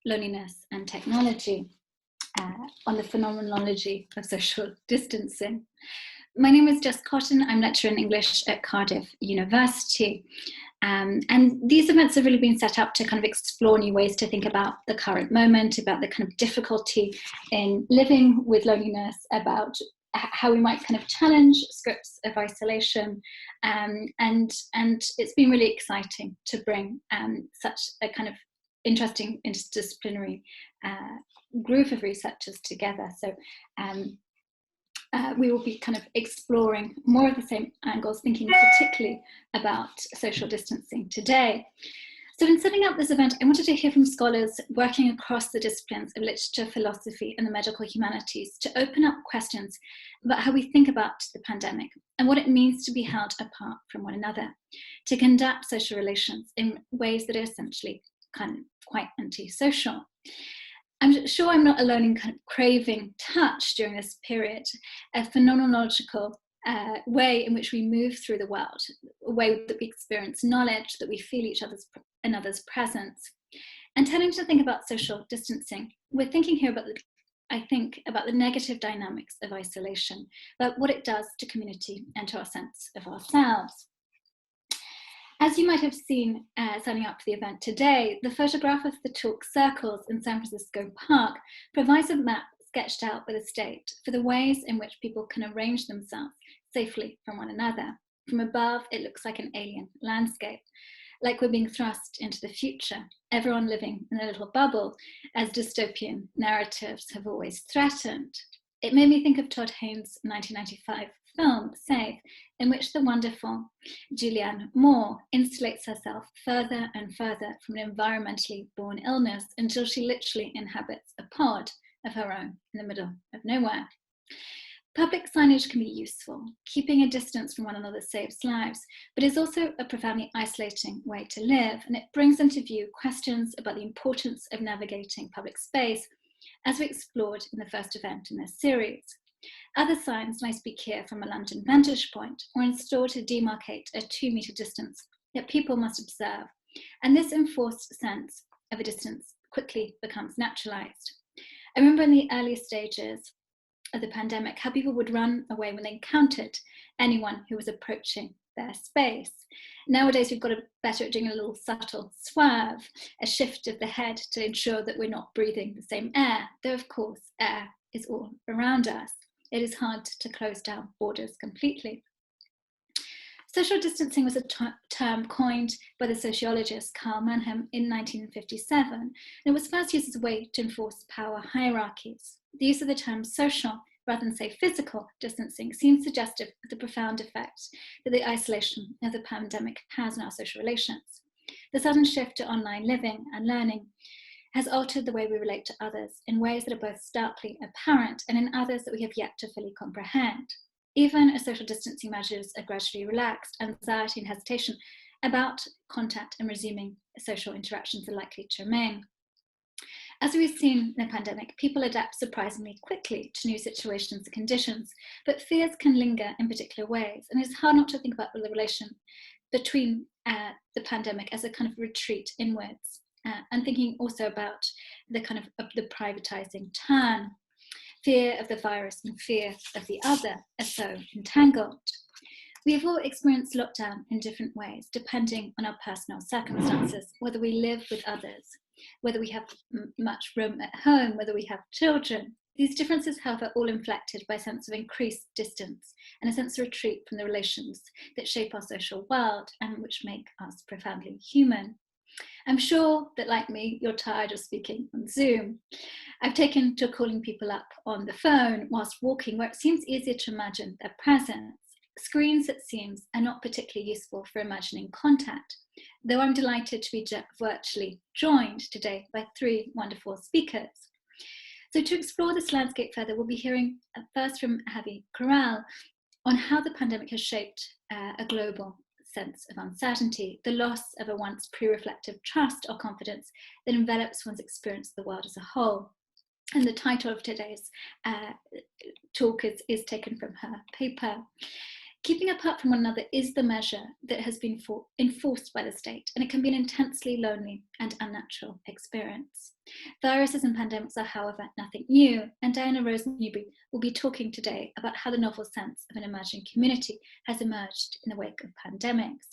Loneliness and Technology on the Phenomenology of Social Distancing. My name is Jess Cotton. I'm lecturer in English at Cardiff University. And these events have really been set up to kind of explore new ways to think about the current moment, about the kind of difficulty in living with loneliness, about how we might kind of challenge scripts of isolation. And it's been really exciting to bring such a kind of interesting interdisciplinary group of researchers together. So we will be kind of exploring more of the same angles, thinking particularly about social distancing today. So in setting up this event, I wanted to hear from scholars working across the disciplines of literature, philosophy, and the medical humanities to open up questions about how we think about the pandemic and what it means to be held apart from one another, to conduct social relations in ways that are essentially kind of quite antisocial. I'm sure I'm not alone in kind of craving touch during this period, a phenomenological way in which we move through the world, a way that we experience knowledge, that we feel each other's and others' presence. And turning to think about social distancing, we're thinking here about the negative dynamics of isolation, about what it does to community and to our sense of ourselves. As you might have seen signing up for the event today, the photograph of the talk Circles in San Francisco Park provides a map sketched out by the state for the ways in which people can arrange themselves safely from one another. From above, it looks like an alien landscape, like we're being thrust into the future, everyone living in a little bubble, as dystopian narratives have always threatened. It made me think of Todd Haynes' 1995 film, Safe, in which the wonderful Julianne Moore insulates herself further and further from an environmentally born illness until she literally inhabits a pod of her own in the middle of nowhere. Public signage can be useful. Keeping a distance from one another saves lives, but is also a profoundly isolating way to live, and it brings into view questions about the importance of navigating public space, as we explored in the first event in this series. Other signs might speak here from a London vantage point, or installed to demarcate a 2-metre distance that people must observe, and this enforced sense of a distance quickly becomes naturalised. I remember in the early stages of the pandemic how people would run away when they encountered anyone who was approaching their space. Nowadays we've got better at doing a little subtle swerve, a shift of the head to ensure that we're not breathing the same air, though of course air is all around us. It is hard to close down borders completely. Social distancing was a term coined by the sociologist Karl Mannheim in 1957, and it was first used as a way to enforce power hierarchies. The use of the term social rather than, say, physical distancing seems suggestive of the profound effect that the isolation of the pandemic has on our social relations. The sudden shift to online living and learning has altered the way we relate to others in ways that are both starkly apparent and in others that we have yet to fully comprehend. Even as social distancing measures are gradually relaxed, anxiety and hesitation about contact and resuming social interactions are likely to remain. As we've seen in the pandemic, people adapt surprisingly quickly to new situations and conditions, but fears can linger in particular ways, and it's hard not to think about the relation between the pandemic as a kind of retreat inwards, and thinking also about the kind of the privatizing turn. Fear of the virus and fear of the other are so entangled. We have all experienced lockdown in different ways, depending on our personal circumstances, whether we live with others, whether we have much room at home, whether we have children. These differences, however, are all inflected by a sense of increased distance and a sense of retreat from the relations that shape our social world and which make us profoundly human. I'm sure that, like me, you're tired of speaking on Zoom. I've taken to calling people up on the phone whilst walking, where it seems easier to imagine their presence. Screens, it seems, are not particularly useful for imagining contact, though I'm delighted to be virtually joined today by 3 wonderful speakers. So to explore this landscape further, we'll be hearing first from Javi Corral on how the pandemic has shaped a global sense of uncertainty, the loss of a once pre-reflective trust or confidence that envelops one's experience of the world as a whole. And the title of today's talk is taken from her paper. Keeping apart from one another is the measure that has been enforced by the state, and it can be an intensely lonely and unnatural experience. Viruses and pandemics are, however, nothing new, and Diana Rose Newbury will be talking today about how the novel sense of an emerging community has emerged in the wake of pandemics.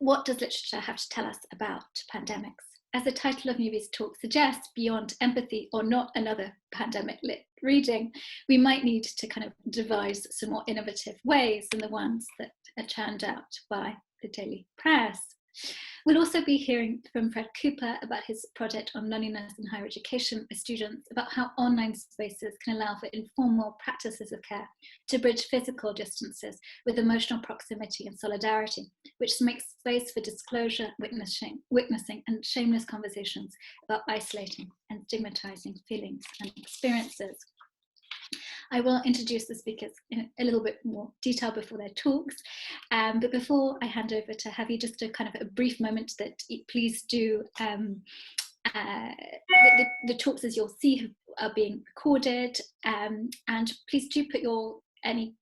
What does literature have to tell us about pandemics? As the title of Newbury's talk suggests, beyond empathy or not another pandemic lit reading, we might need to kind of devise some more innovative ways than the ones that are churned out by the daily press. We'll also be hearing from Fred Cooper about his project on loneliness in higher education with students, about how online spaces can allow for informal practices of care to bridge physical distances with emotional proximity and solidarity, which makes space for disclosure, witnessing and shameless conversations about isolating and stigmatizing feelings and experiences. I will introduce the speakers in a little bit more detail before their talks, but before I hand over to Javi, just a kind of a brief moment that please do, the talks, as you'll see, are being recorded, and please do put any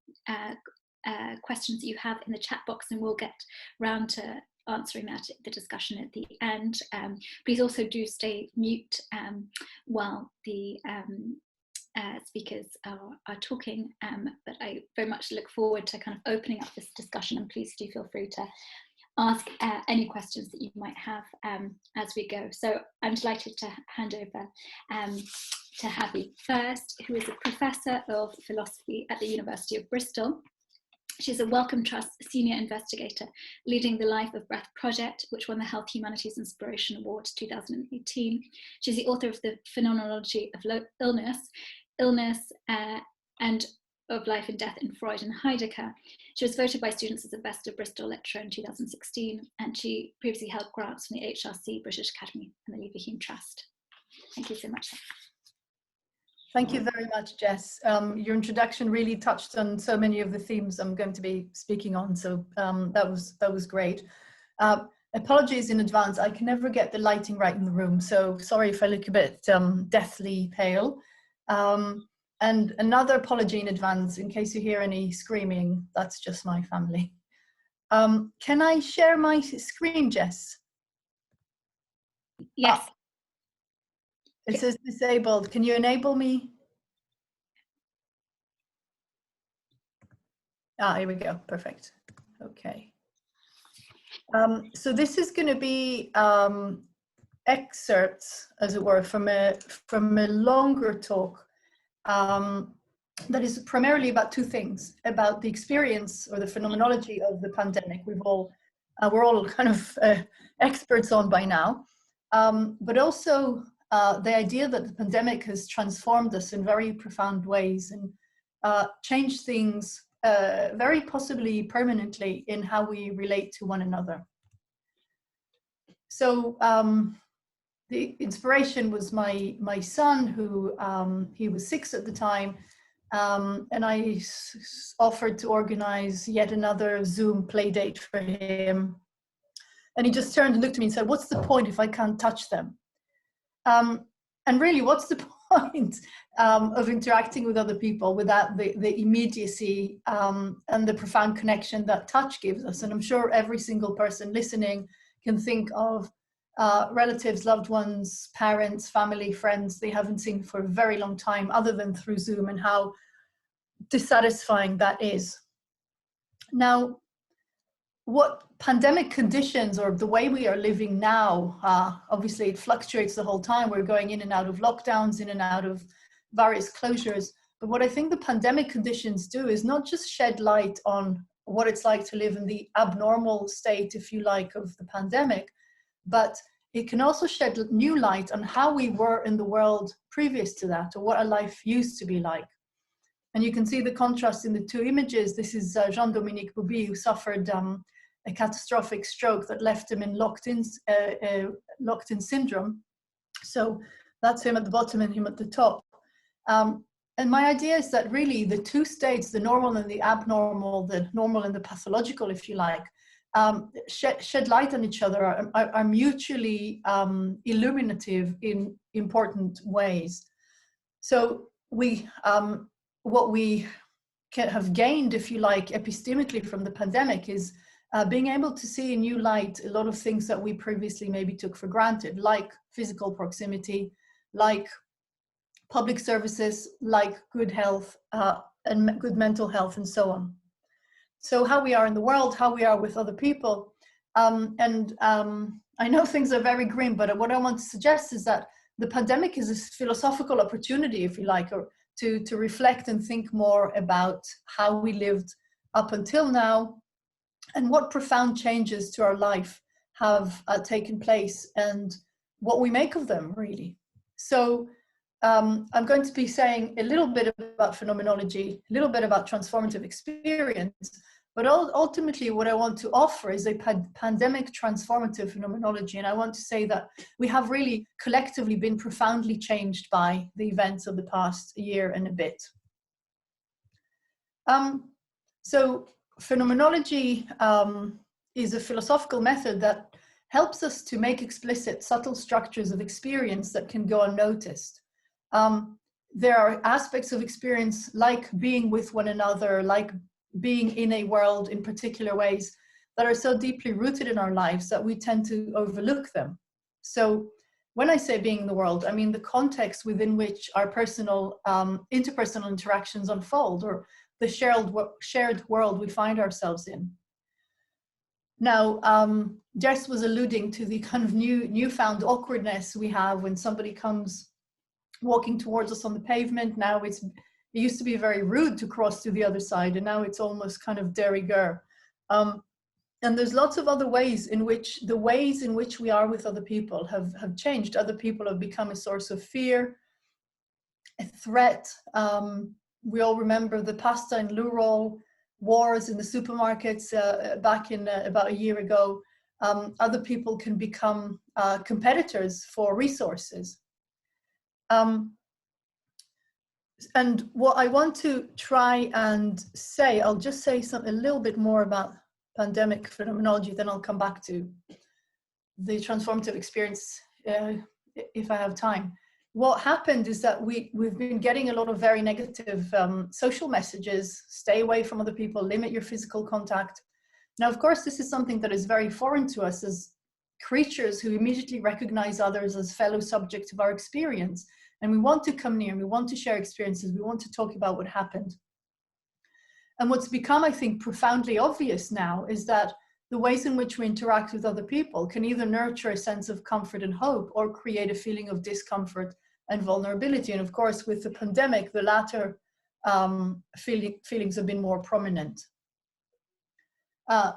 questions that you have in the chat box, and we'll get round to answering that at the discussion at the end. Please also do stay mute while the speakers are talking, but I very much look forward to kind of opening up this discussion, and please do feel free to ask any questions that you might have as we go. So I'm delighted to hand over to Javi first, who is a professor of philosophy at the University of Bristol. She's a Wellcome Trust senior investigator leading the Life of Breath project, which won the Health Humanities Inspiration Award 2018. She's the author of the Phenomenology of Illness and of Life and Death in Freud and Heidegger. She was voted by students as the best of Bristol lecturer in 2016, and she previously held grants from the HRC, British Academy, and the Leverhulme Trust. Thank you so much. Thank you very much, Jess. Your introduction really touched on so many of the themes I'm going to be speaking on, so that was great. Apologies in advance, I can never get the lighting right in the room, so sorry if I look a bit deathly pale. And another apology in advance in case you hear any screaming, that's just my family. Can I share my screen, Jess? Yes. It says disabled. Can you enable me? Here we go. Perfect. Okay. So this is going to be excerpts, as it were, from a longer talk that is primarily about two things: about the experience or the phenomenology of the pandemic. We're all kind of experts on by now, but also the idea that the pandemic has transformed us in very profound ways and changed things very possibly permanently in how we relate to one another. So the inspiration was my son, who he was 6 at the time, and I offered to organize yet another Zoom play date for him. And he just turned and looked at me and said, "What's the point if I can't touch them?" And really, what's the point of interacting with other people without the immediacy and the profound connection that touch gives us? And I'm sure every single person listening can think of relatives, loved ones, parents, family, friends they haven't seen for a very long time other than through Zoom, and how dissatisfying that is. Now, what pandemic conditions, or the way we are living now, obviously it fluctuates the whole time. We're going in and out of lockdowns, in and out of various closures. But what I think the pandemic conditions do is not just shed light on what it's like to live in the abnormal state, if you like, of the pandemic, but it can also shed new light on how we were in the world previous to that, or what our life used to be like. And you can see the contrast in the two images. This is Jean-Dominique Bouby, who suffered a catastrophic stroke that left him in locked-in syndrome. So that's him at the bottom and him at the top. And my idea is that really the two states, the normal and the abnormal, the normal and the pathological, if you like, shed light on each other, are mutually illuminative in important ways. So what we have gained, if you like, epistemically from the pandemic is being able to see in new light a lot of things that we previously maybe took for granted, like physical proximity, like public services, like good health and good mental health, and so on. So how we are in the world, how we are with other people. I know things are very grim, but what I want to suggest is that the pandemic is a philosophical opportunity, if you like, or to reflect and think more about how we lived up until now and what profound changes to our life have taken place and what we make of them, really. So I'm going to be saying a little bit about phenomenology, a little bit about transformative experience, but ultimately what I want to offer is a pandemic transformative phenomenology. And I want to say that we have really collectively been profoundly changed by the events of the past year and a bit. So phenomenology is a philosophical method that helps us to make explicit subtle structures of experience that can go unnoticed. There are aspects of experience like being with one another, like being in a world in particular ways that are so deeply rooted in our lives that we tend to overlook them. So when I say being in the world, I mean the context within which our personal interpersonal interactions unfold, or the shared world we find ourselves in. Now, Jess was alluding to the kind of newfound awkwardness we have when somebody comes walking towards us on the pavement. Now it used to be very rude to cross to the other side, and now it's almost kind of de rigueur. And there's lots of other ways in which the ways in which we are with other people have changed. Other people have become a source of fear, a threat. We all remember the pasta and loo roll wars in the supermarkets back in about a year ago. Other people can become competitors for resources. And what I want to try and say, I'll just say a little bit more about pandemic phenomenology, then I'll come back to the transformative experience if I have time. What happened is that we've been getting a lot of very negative social messages: stay away from other people, limit your physical contact. Now, of course, this is something that is very foreign to us as creatures who immediately recognize others as fellow subjects of our experience. And we want to come near, we want to share experiences, we want to talk about what happened. And what's become, I think, profoundly obvious now is that the ways in which we interact with other people can either nurture a sense of comfort and hope or create a feeling of discomfort and vulnerability. And of course, with the pandemic, the latter feelings have been more prominent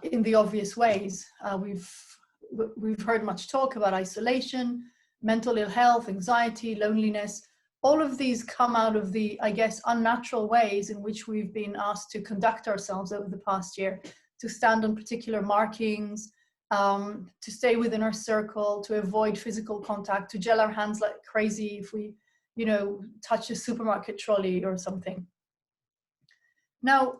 in the obvious ways. We've heard much talk about isolation, mental ill health, anxiety, loneliness. All of these come out of the, I guess, unnatural ways in which we've been asked to conduct ourselves over the past year, to stand on particular markings, to stay within our circle, to avoid physical contact, to gel our hands like crazy if we, touch a supermarket trolley or something. Now,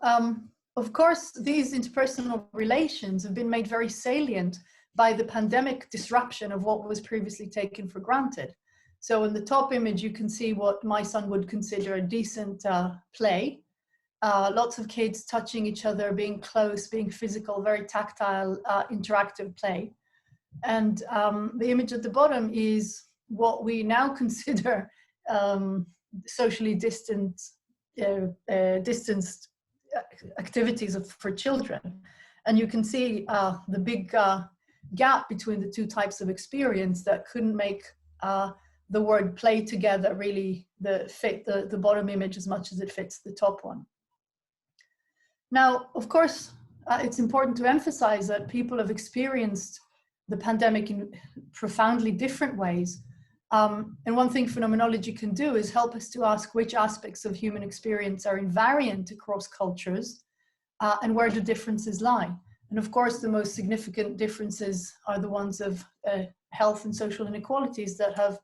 of course, these interpersonal relations have been made very salient by the pandemic disruption of what was previously taken for granted. So in the top image, you can see what my son would consider a decent play. Lots of kids touching each other, being close, being physical, very tactile, interactive play. And the image at the bottom is what we now consider socially distanced activities for children. And you can see the big gap between the two types of experience that couldn't make the word play together really fit the bottom image as much as it fits the top one. Now, of course, it's important to emphasize that people have experienced the pandemic in profoundly different ways. And one thing phenomenology can do is help us to ask which aspects of human experience are invariant across cultures and where the differences lie. And of course, the most significant differences are the ones of health and social inequalities that have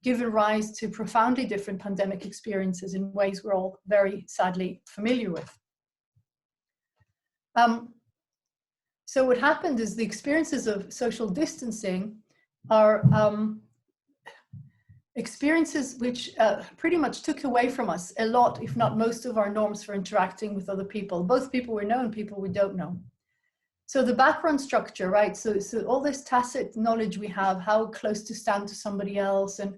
given rise to profoundly different pandemic experiences in ways we're all very sadly familiar with. So what happened is the experiences of social distancing are experiences which pretty much took away from us a lot, if not most, of our norms for interacting with other people, both people we know and people we don't know. So the background structure, right? So all this tacit knowledge we have, how close to stand to somebody else, and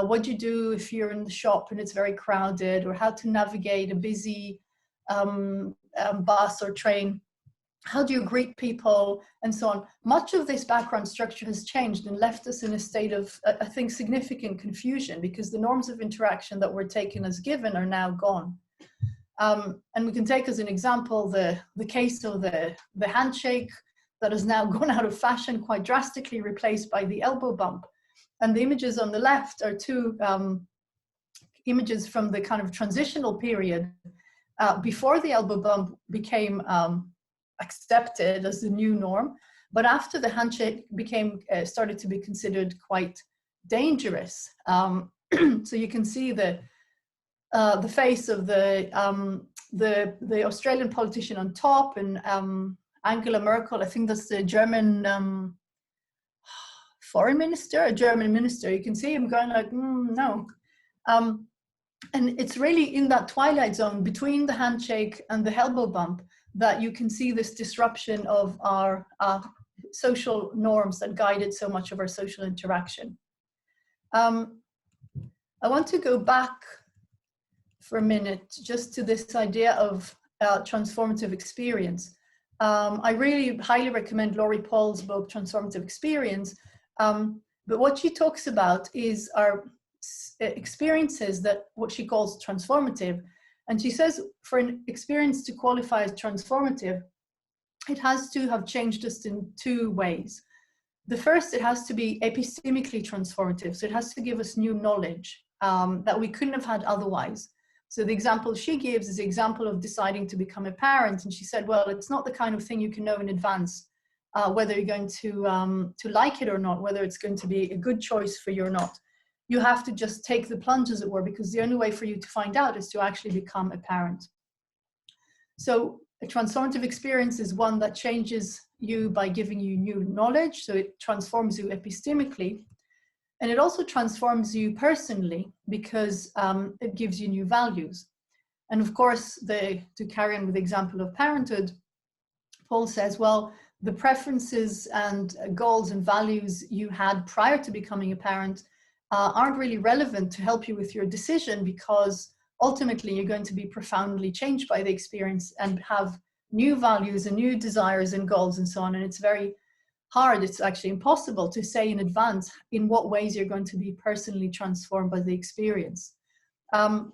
what you do if you're in the shop and it's very crowded, or how to navigate a busy bus or train, how do you greet people, and so on. Much of this background structure has changed and left us in a state of, I think, significant confusion, because the norms of interaction that were taken as given are now gone. And we can take as an example the case of the handshake that has now gone out of fashion quite drastically, replaced by the elbow bump. And the images on the left are two images from the kind of transitional period before the elbow bump became accepted as the new norm, but after the handshake became started to be considered quite dangerous. So you can see the face of the Australian politician on top, and Angela Merkel, I think that's the German foreign minister, a German minister. You can see him going like, no. And it's really in that twilight zone between the handshake and the elbow bump that you can see this disruption of our social norms that guided so much of our social interaction. I want to go back for a minute just to this idea of transformative experience. I really highly recommend Laurie Paul's book, Transformative Experience. But what she talks about is our experiences that what she calls transformative. And she says for an experience to qualify as transformative, it has to have changed us in two ways. The first, it has to be epistemically transformative. So it has to give us new knowledge that we couldn't have had otherwise. So the example she gives is the example of deciding to become a parent. And she said, well, it's not the kind of thing you can know in advance, whether you're going to like it or not, whether it's going to be a good choice for you or not. You have to just take the plunge, as it were, because the only way for you to find out is to actually become a parent. So a transformative experience is one that changes you by giving you new knowledge. So it transforms you epistemically. And it also transforms you personally, because it gives you new values. And of course, to carry on with the example of parenthood, Paul says, well, the preferences and goals and values you had prior to becoming a parent aren't really relevant to help you with your decision, because ultimately you're going to be profoundly changed by the experience and have new values and new desires and goals and so on. And it's very hard, it's actually impossible to say in advance in what ways you're going to be personally transformed by the experience. And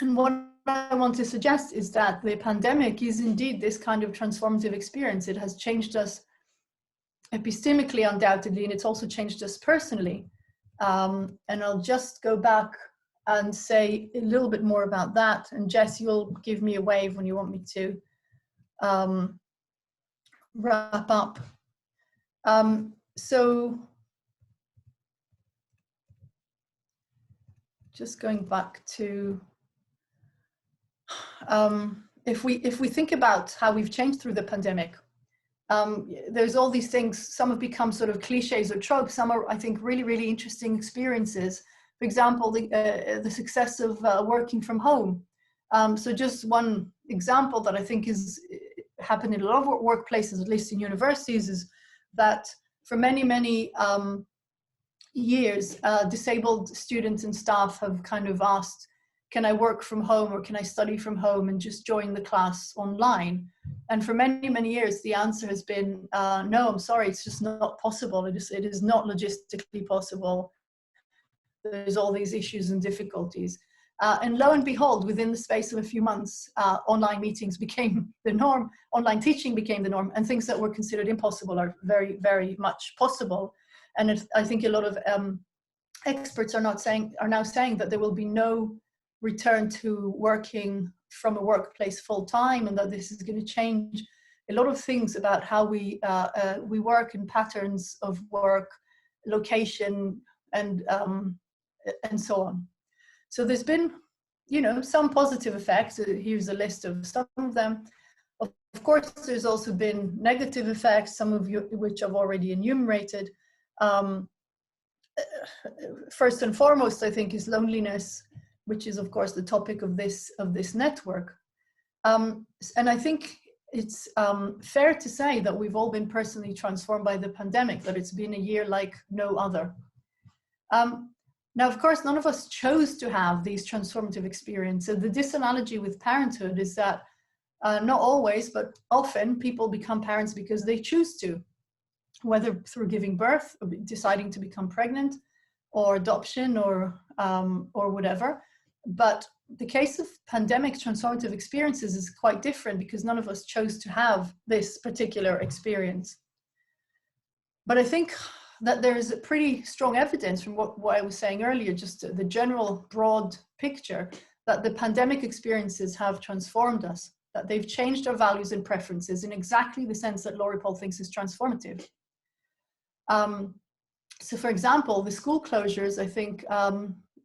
what I want to suggest is that the pandemic is indeed this kind of transformative experience. It has changed us epistemically, undoubtedly, and it's also changed us personally. And I'll just go back and say a little bit more about that. And Jess, you'll give me a wave when you want me to wrap up. So just going back to, if we think about how we've changed through the pandemic, there's all these things, some have become sort of cliches or tropes, some are, I think, really, really interesting experiences. For example, the success of working from home. So just one example that I think is happened in a lot of workplaces, at least in universities, is that for many, many years, disabled students and staff have kind of asked, can I work from home or can I study from home and just join the class online? And for many, many years, the answer has been, no, I'm sorry, it's just not possible. It is not logistically possible. There's all these issues and difficulties. And lo and behold, within the space of a few months, online meetings became the norm, online teaching became the norm, and things that were considered impossible are very, very much possible. And I think a lot of experts are now saying that there will be no return to working from a workplace full time, and that this is going to change a lot of things about how we work, and patterns of work, location, and so on. So there's been, some positive effects. Here's a list of some of them. Of course, there's also been negative effects, some of which I've already enumerated. first and foremost, I think, is loneliness, which is, of course, the topic of this network. And I think it's fair to say that we've all been personally transformed by the pandemic, that it's been a year like no other. Now, of course, none of us chose to have these transformative experiences. The disanalogy with parenthood is that not always, but often people become parents because they choose to, whether through giving birth, or deciding to become pregnant, or adoption, or whatever. But the case of pandemic transformative experiences is quite different because none of us chose to have this particular experience. But I think that there is a pretty strong evidence from what I was saying earlier, just the general broad picture, that the pandemic experiences have transformed us, that they've changed our values and preferences in exactly the sense that Laurie Paul thinks is transformative. So for example, the school closures, I think,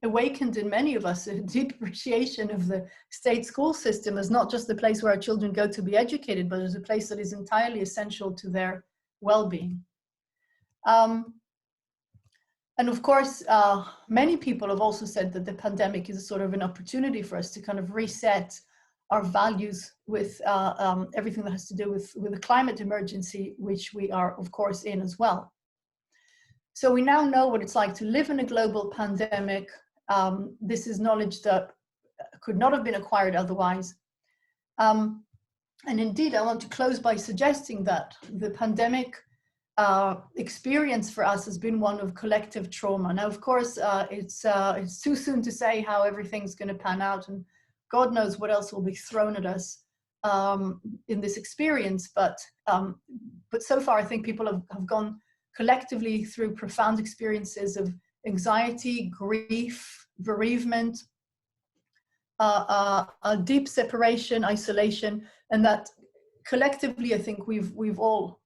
awakened in many of us a deep appreciation of the state school system as not just the place where our children go to be educated, but as a place that is entirely essential to their well-being. And of course, many people have also said that the pandemic is a sort of an opportunity for us to kind of reset our values with everything that has to do with the climate emergency, which we are, of course, in as well. So we now know what it's like to live in a global pandemic. This is knowledge that could not have been acquired otherwise. And indeed, I want to close by suggesting that the pandemic experience for us has been one of collective trauma. Now, of course, it's too soon to say how everything's going to pan out, and God knows what else will be thrown at us in this experience. But so far, I think people have gone collectively through profound experiences of anxiety, grief, bereavement, a deep separation, isolation, and that collectively, I think we've all,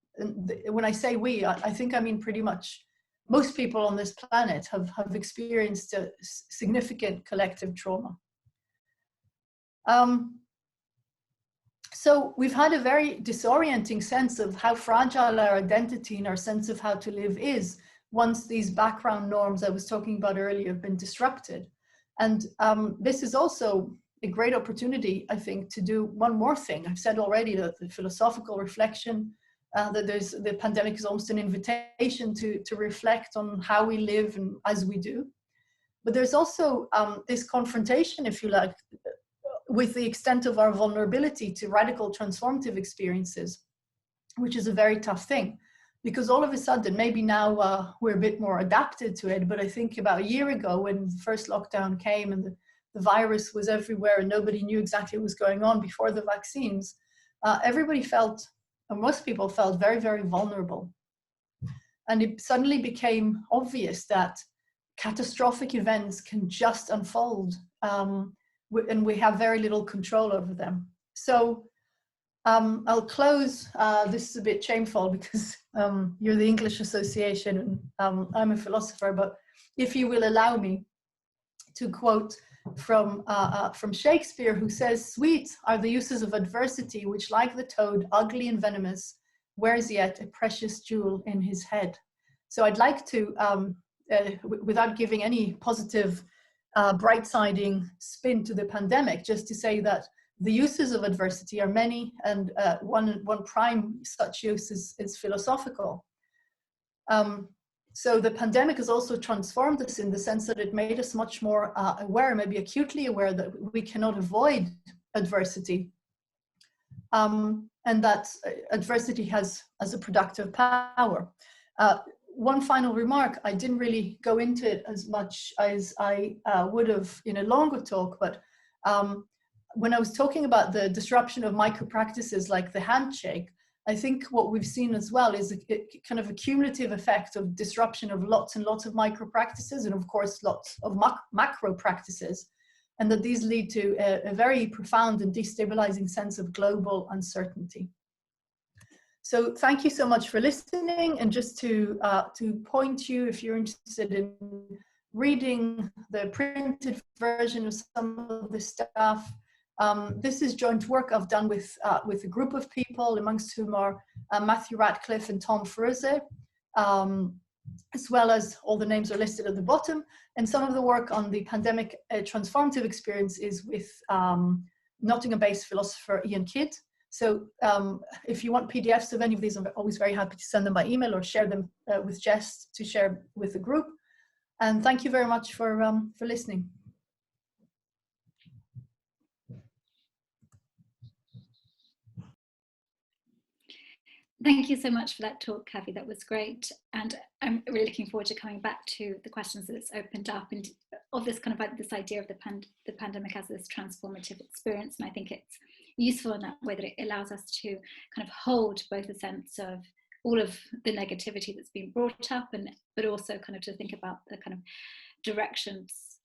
when I say we, I think I mean pretty much most people on this planet have experienced a significant collective trauma. So we've had a very disorienting sense of how fragile our identity and our sense of how to live is once these background norms I was talking about earlier have been disrupted. And this is also a great opportunity, I think, to do one more thing. I've said already that the philosophical reflection, that the pandemic is almost an invitation to reflect on how we live and as we do. But there's also this confrontation, if you like, with the extent of our vulnerability to radical transformative experiences, which is a very tough thing. Because all of a sudden, maybe now we're a bit more adapted to it, but I think about a year ago when the first lockdown came and the virus was everywhere and nobody knew exactly what was going on before the vaccines, everybody felt, or most people felt, very, very vulnerable. And it suddenly became obvious that catastrophic events can just unfold, and we have very little control over them. So I'll close. This is a bit shameful because you're the English Association and I'm a philosopher, but if you will allow me to quote from Shakespeare, who says, "Sweet are the uses of adversity, which like the toad, ugly and venomous, wears yet a precious jewel in his head." So I'd like to, without giving any positive bright-siding spin to the pandemic, just to say that the uses of adversity are many, and one prime such use is philosophical. So the pandemic has also transformed us in the sense that it made us much more aware, maybe acutely aware, that we cannot avoid adversity, and that adversity has a productive power. One final remark, I didn't really go into it as much as I would have in a longer talk, but when I was talking about the disruption of micro-practices like the handshake, I think what we've seen as well is a kind of a cumulative effect of disruption of lots and lots of micro-practices, and of course lots of macro-practices, and that these lead to a very profound and destabilizing sense of global uncertainty. So thank you so much for listening, and just to point you, if you're interested in reading the printed version of some of the stuff, this is joint work I've done with a group of people, amongst whom are Matthew Ratcliffe and Tom Froese. as well as all the names are listed at the bottom. And some of the work on the pandemic transformative experience is with Nottingham-based philosopher Ian Kidd. So if you want PDFs of any of these, I'm always very happy to send them by email or share them with Jess to share with the group. And thank you very much for listening. Thank you so much for that talk, Javi. That was great. And I'm really looking forward to coming back to the questions that it's opened up, and of this kind of like this idea of the pandemic as this transformative experience. And I think it's useful in that way that it allows us to kind of hold both a sense of all of the negativity that's been brought up, and but also kind of to think about the kind of directions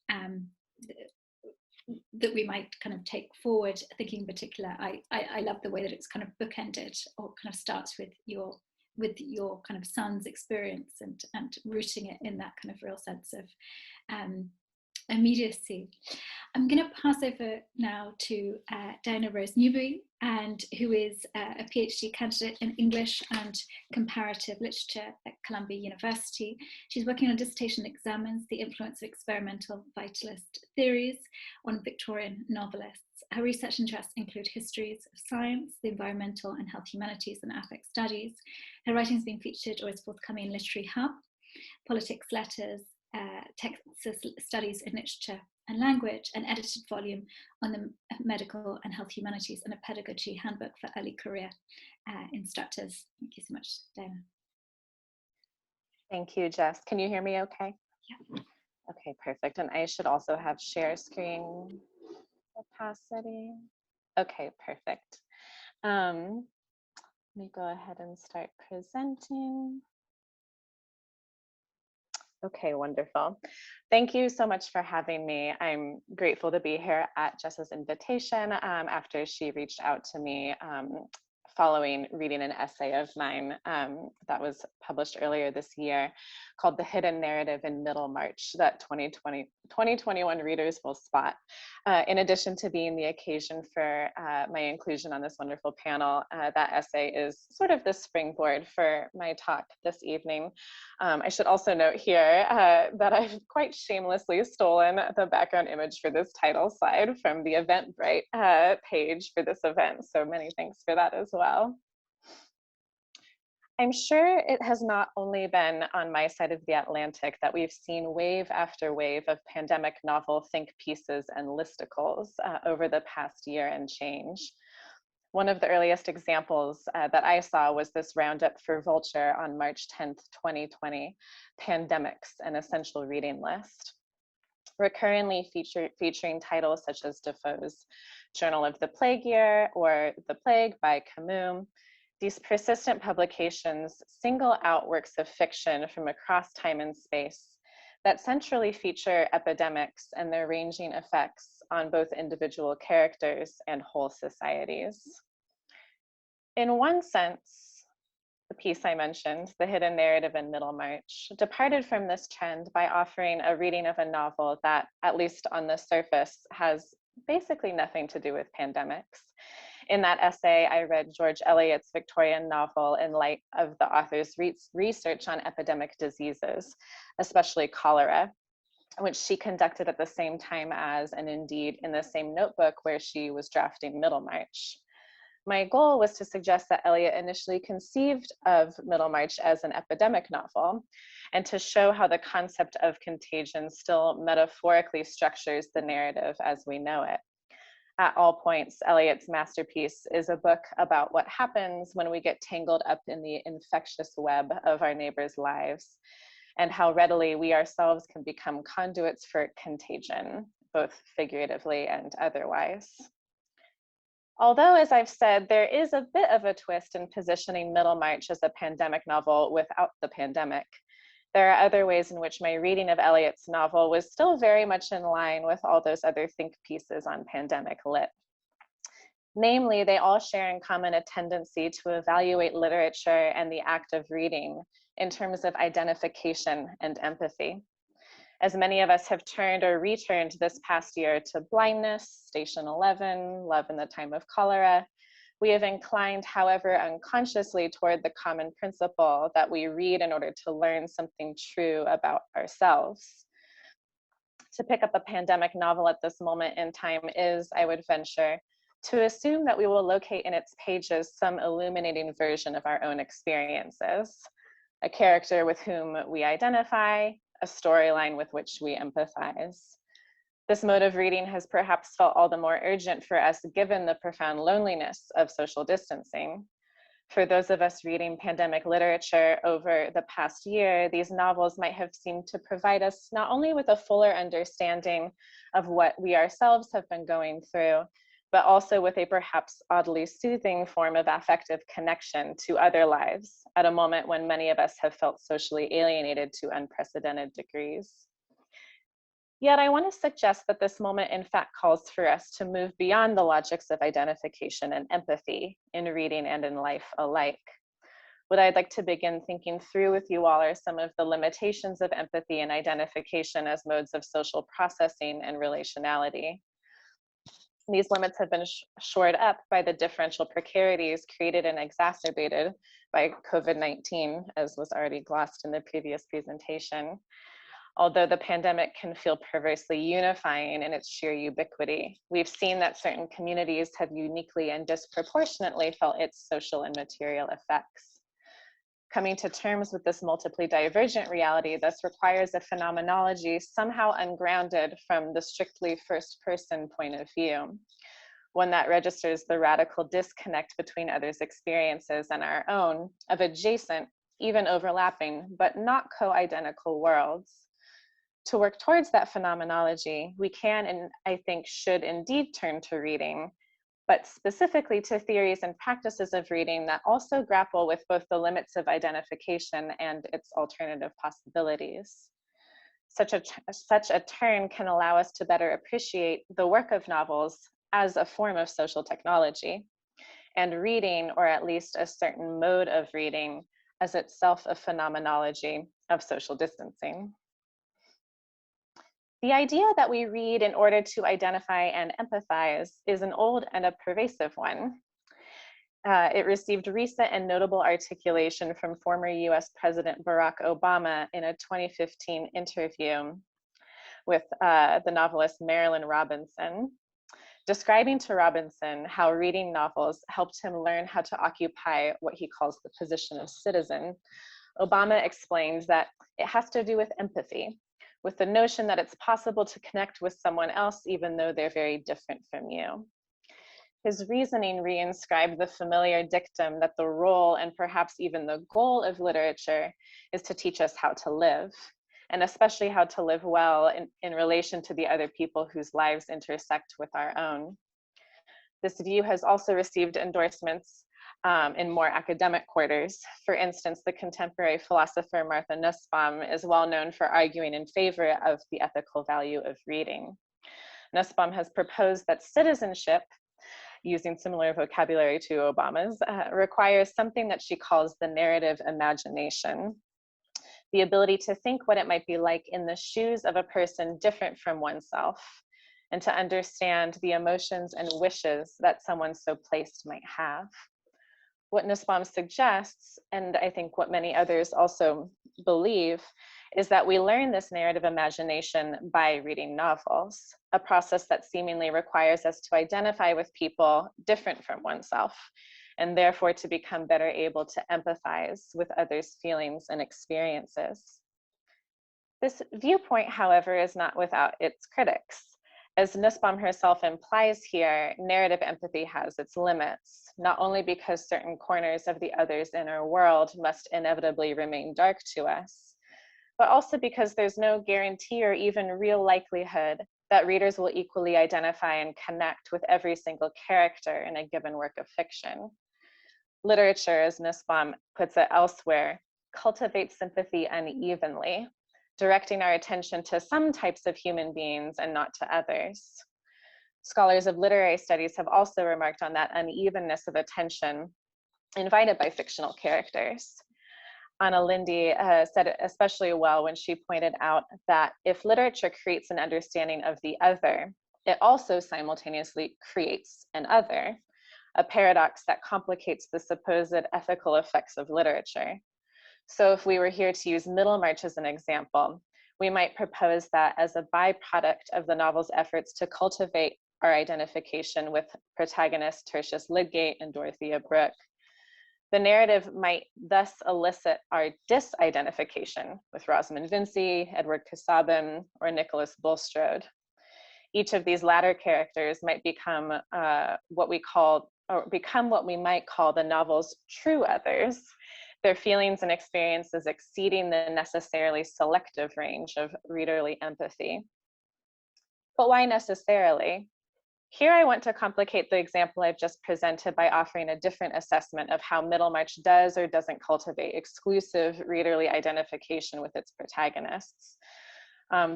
that we might kind of take forward. Thinking in particular, I love the way that it's kind of bookended, or kind of starts with your kind of son's experience and rooting it in that kind of real sense of immediacy. I'm going to pass over now to Diana Rose Newbury, and who is a PhD candidate in English and comparative literature at Columbia University. She's working on a dissertation that examines the influence of experimental vitalist theories on Victorian novelists. Her research interests include histories of science, the environmental and health humanities, and affect studies. Her writing has been featured or is forthcoming in Literary Hub, Politics Letters, Texas Studies in Literature and Language, an edited volume on the medical and health humanities, and a pedagogy handbook for early career instructors. Thank you so much, Diana. Thank you, Jess. Can you hear me okay? Yeah. Okay, perfect. And I should also have share screen opacity. Okay, perfect. Let me go ahead and start presenting. Okay, wonderful. Thank you so much for having me. I'm grateful to be here at Jess's invitation after she reached out to me following reading an essay of mine that was published earlier this year called The Hidden Narrative in Middlemarch that 2021 readers will spot. In addition to being the occasion for my inclusion on this wonderful panel, that essay is sort of the springboard for my talk this evening. I should also note here that I've quite shamelessly stolen the background image for this title slide from the Eventbrite page for this event, so many thanks for that as well. I'm sure it has not only been on my side of the Atlantic that we've seen wave after wave of pandemic novel think pieces and listicles over the past year and change. One of the earliest examples that I saw was this roundup for Vulture on March 10th, 2020, Pandemics, an Essential Reading List, recurrently featuring titles such as Defoe's Journal of the Plague Year or The Plague by Camus. These persistent publications single out works of fiction from across time and space that centrally feature epidemics and their ranging effects on both individual characters and whole societies. In one sense, the piece I mentioned, The Hidden Narrative in Middlemarch, departed from this trend by offering a reading of a novel that, at least on the surface, has basically nothing to do with pandemics. In that essay, I read George Eliot's Victorian novel in light of the author's research on epidemic diseases, especially cholera, which she conducted at the same time as, and indeed in the same notebook where she was drafting Middlemarch. My goal was to suggest that Eliot initially conceived of Middlemarch as an epidemic novel, and to show how the concept of contagion still metaphorically structures the narrative as we know it. At all points, Eliot's masterpiece is a book about what happens when we get tangled up in the infectious web of our neighbors' lives, and how readily we ourselves can become conduits for contagion, both figuratively and otherwise. Although, as I've said, there is a bit of a twist in positioning Middlemarch as a pandemic novel without the pandemic, there are other ways in which my reading of Eliot's novel was still very much in line with all those other think pieces on pandemic lit. Namely, they all share in common a tendency to evaluate literature and the act of reading in terms of identification and empathy. As many of us have turned or returned this past year to Blindness, Station 11, Love in the Time of Cholera, we have inclined, however, unconsciously toward the common principle that we read in order to learn something true about ourselves. To pick up a pandemic novel at this moment in time is, I would venture, to assume that we will locate in its pages some illuminating version of our own experiences, a character with whom we identify, a storyline with which we empathize. This mode of reading has perhaps felt all the more urgent for us given the profound loneliness of social distancing. For those of us reading pandemic literature over the past year, these novels might have seemed to provide us not only with a fuller understanding of what we ourselves have been going through, but also with a perhaps oddly soothing form of affective connection to other lives at a moment when many of us have felt socially alienated to unprecedented degrees. Yet I want to suggest that this moment in fact calls for us to move beyond the logics of identification and empathy in reading and in life alike. What I'd like to begin thinking through with you all are some of the limitations of empathy and identification as modes of social processing and relationality. These limits have been shored up by the differential precarities created and exacerbated by COVID-19, as was already glossed in the previous presentation. Although the pandemic can feel perversely unifying in its sheer ubiquity, we've seen that certain communities have uniquely and disproportionately felt its social and material effects. Coming to terms with this multiply divergent reality thus requires a phenomenology somehow ungrounded from the strictly first-person point of view, one that registers the radical disconnect between others' experiences and our own of adjacent, even overlapping, but not co-identical worlds. To work towards that phenomenology, we can and I think should indeed turn to reading, but specifically to theories and practices of reading that also grapple with both the limits of identification and its alternative possibilities. Such a turn can allow us to better appreciate the work of novels as a form of social technology, and reading, or at least a certain mode of reading, as itself a phenomenology of social distancing. The idea that we read in order to identify and empathize is an old and a pervasive one. It received recent and notable articulation from former US President Barack Obama in a 2015 interview with the novelist Marilynne Robinson, describing to Robinson how reading novels helped him learn how to occupy what he calls the position of citizen. Obama explains that it has to do with empathy, with the notion that it's possible to connect with someone else even though they're very different from you. His reasoning reinscribed the familiar dictum that the role and perhaps even the goal of literature is to teach us how to live, and especially how to live well in relation to the other people whose lives intersect with our own. This view has also received endorsements in more academic quarters. For instance, the contemporary philosopher Martha Nussbaum is well known for arguing in favor of the ethical value of reading. Nussbaum has proposed that citizenship, using similar vocabulary to Obama's, requires something that she calls the narrative imagination, the ability to think what it might be like in the shoes of a person different from oneself, and to understand the emotions and wishes that someone so placed might have. What Nussbaum suggests, and I think what many others also believe, is that we learn this narrative imagination by reading novels, a process that seemingly requires us to identify with people different from oneself, and therefore to become better able to empathize with others' feelings and experiences. This viewpoint, however, is not without its critics. As Nussbaum herself implies here, narrative empathy has its limits, not only because certain corners of the other's inner world must inevitably remain dark to us, but also because there's no guarantee or even real likelihood that readers will equally identify and connect with every single character in a given work of fiction. Literature, as Nussbaum puts it elsewhere, cultivates sympathy unevenly, directing our attention to some types of human beings and not to others. Scholars of literary studies have also remarked on that unevenness of attention invited by fictional characters. Anna Lindy said it especially well when she pointed out that if literature creates an understanding of the other, it also simultaneously creates an other, a paradox that complicates the supposed ethical effects of literature. So if we were here to use Middlemarch as an example, we might propose that as a byproduct of the novel's efforts to cultivate our identification with protagonist Tertius Lydgate and Dorothea Brooke, the narrative might thus elicit our disidentification with Rosamund Vincy, Edward Casaubon, or Nicholas Bulstrode. Each of these latter characters might become what we might call the novel's true others, their feelings and experiences exceeding the necessarily selective range of readerly empathy. But why necessarily? Here I want to complicate the example I've just presented by offering a different assessment of how Middlemarch does or doesn't cultivate exclusive readerly identification with its protagonists.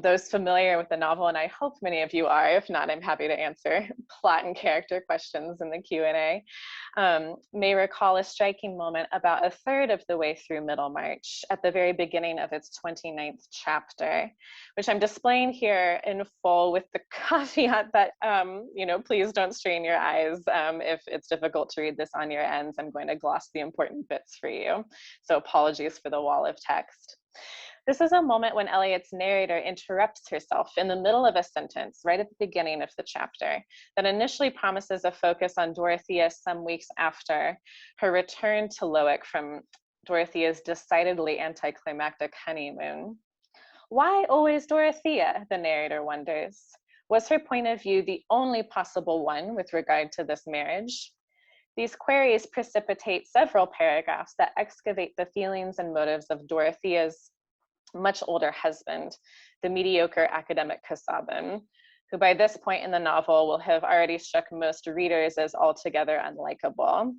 Those familiar with the novel, and I hope many of you are, if not, I'm happy to answer plot and character questions in the Q&A, may recall a striking moment about a third of the way through Middlemarch at the very beginning of its 29th chapter, which I'm displaying here in full with the caveat that, please don't strain your eyes if it's difficult to read this on your ends. I'm going to gloss the important bits for you. So apologies for the wall of text. This is a moment when Eliot's narrator interrupts herself in the middle of a sentence right at the beginning of the chapter that initially promises a focus on Dorothea some weeks after her return to Lowick from Dorothea's decidedly anticlimactic honeymoon. Why always Dorothea, the narrator wonders? Was her point of view the only possible one with regard to this marriage? These queries precipitate several paragraphs that excavate the feelings and motives of Dorothea's much older husband, the mediocre academic Casaubon, who by this point in the novel will have already struck most readers as altogether unlikable.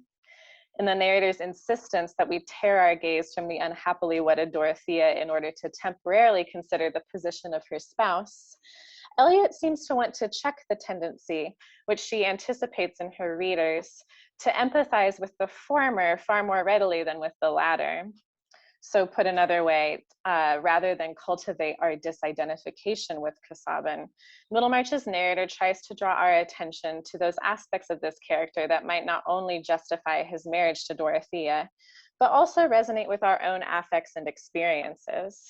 In the narrator's insistence that we tear our gaze from the unhappily wedded Dorothea in order to temporarily consider the position of her spouse, Eliot seems to want to check the tendency, which she anticipates in her readers, to empathize with the former far more readily than with the latter. So put another way, rather than cultivate our disidentification with Casaubon, Middlemarch's narrator tries to draw our attention to those aspects of this character that might not only justify his marriage to Dorothea, but also resonate with our own affects and experiences.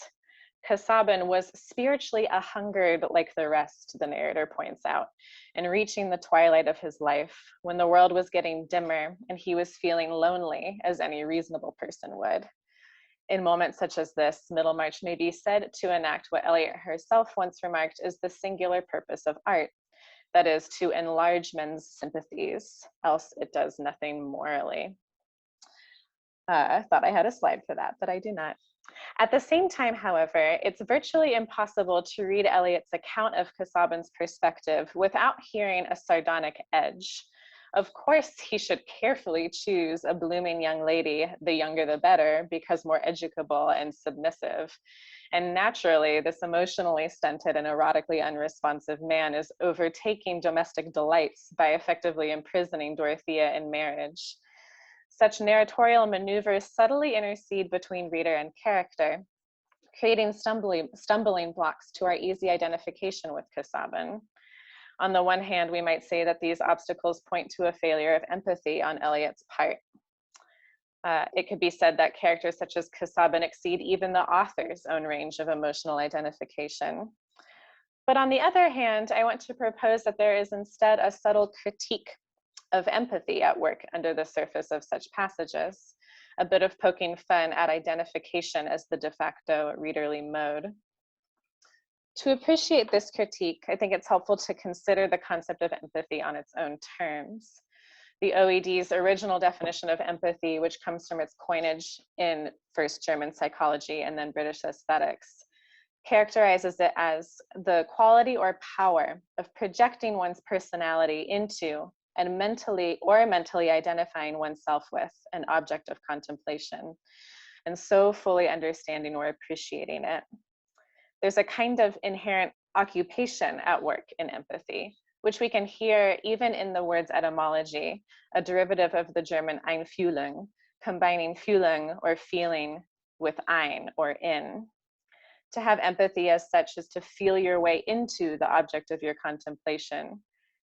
Casaubon was spiritually a-hungered like the rest, the narrator points out, and reaching the twilight of his life when the world was getting dimmer and he was feeling lonely, as any reasonable person would. In moments such as this, Middlemarch may be said to enact what Eliot herself once remarked is the singular purpose of art, that is, to enlarge men's sympathies, else it does nothing morally. I thought I had a slide for that, but I do not. At the same time, however, it's virtually impossible to read Eliot's account of Casaubon's perspective without hearing a sardonic edge. Of course, he should carefully choose a blooming young lady, the younger the better, because more educable and submissive. And naturally, this emotionally stunted and erotically unresponsive man is overtaking domestic delights by effectively imprisoning Dorothea in marriage. Such narratorial maneuvers subtly intercede between reader and character, creating stumbling blocks to our easy identification with Casaubon. On the one hand, we might say that these obstacles point to a failure of empathy on Eliot's part. It could be said that characters such as Casaubon exceed even the author's own range of emotional identification. But on the other hand, I want to propose that there is instead a subtle critique of empathy at work under the surface of such passages, a bit of poking fun at identification as the de facto readerly mode. To appreciate this critique, I think it's helpful to consider the concept of empathy on its own terms. The OED's original definition of empathy, which comes from its coinage in first German psychology and then British aesthetics, characterizes it as the quality or power of projecting one's personality into and mentally identifying oneself with an object of contemplation, and so fully understanding or appreciating it. There's a kind of inherent occupation at work in empathy, which we can hear even in the word's etymology, a derivative of the German Einfühlung, combining Fühlung or feeling with ein or in. To have empathy as such is to feel your way into the object of your contemplation,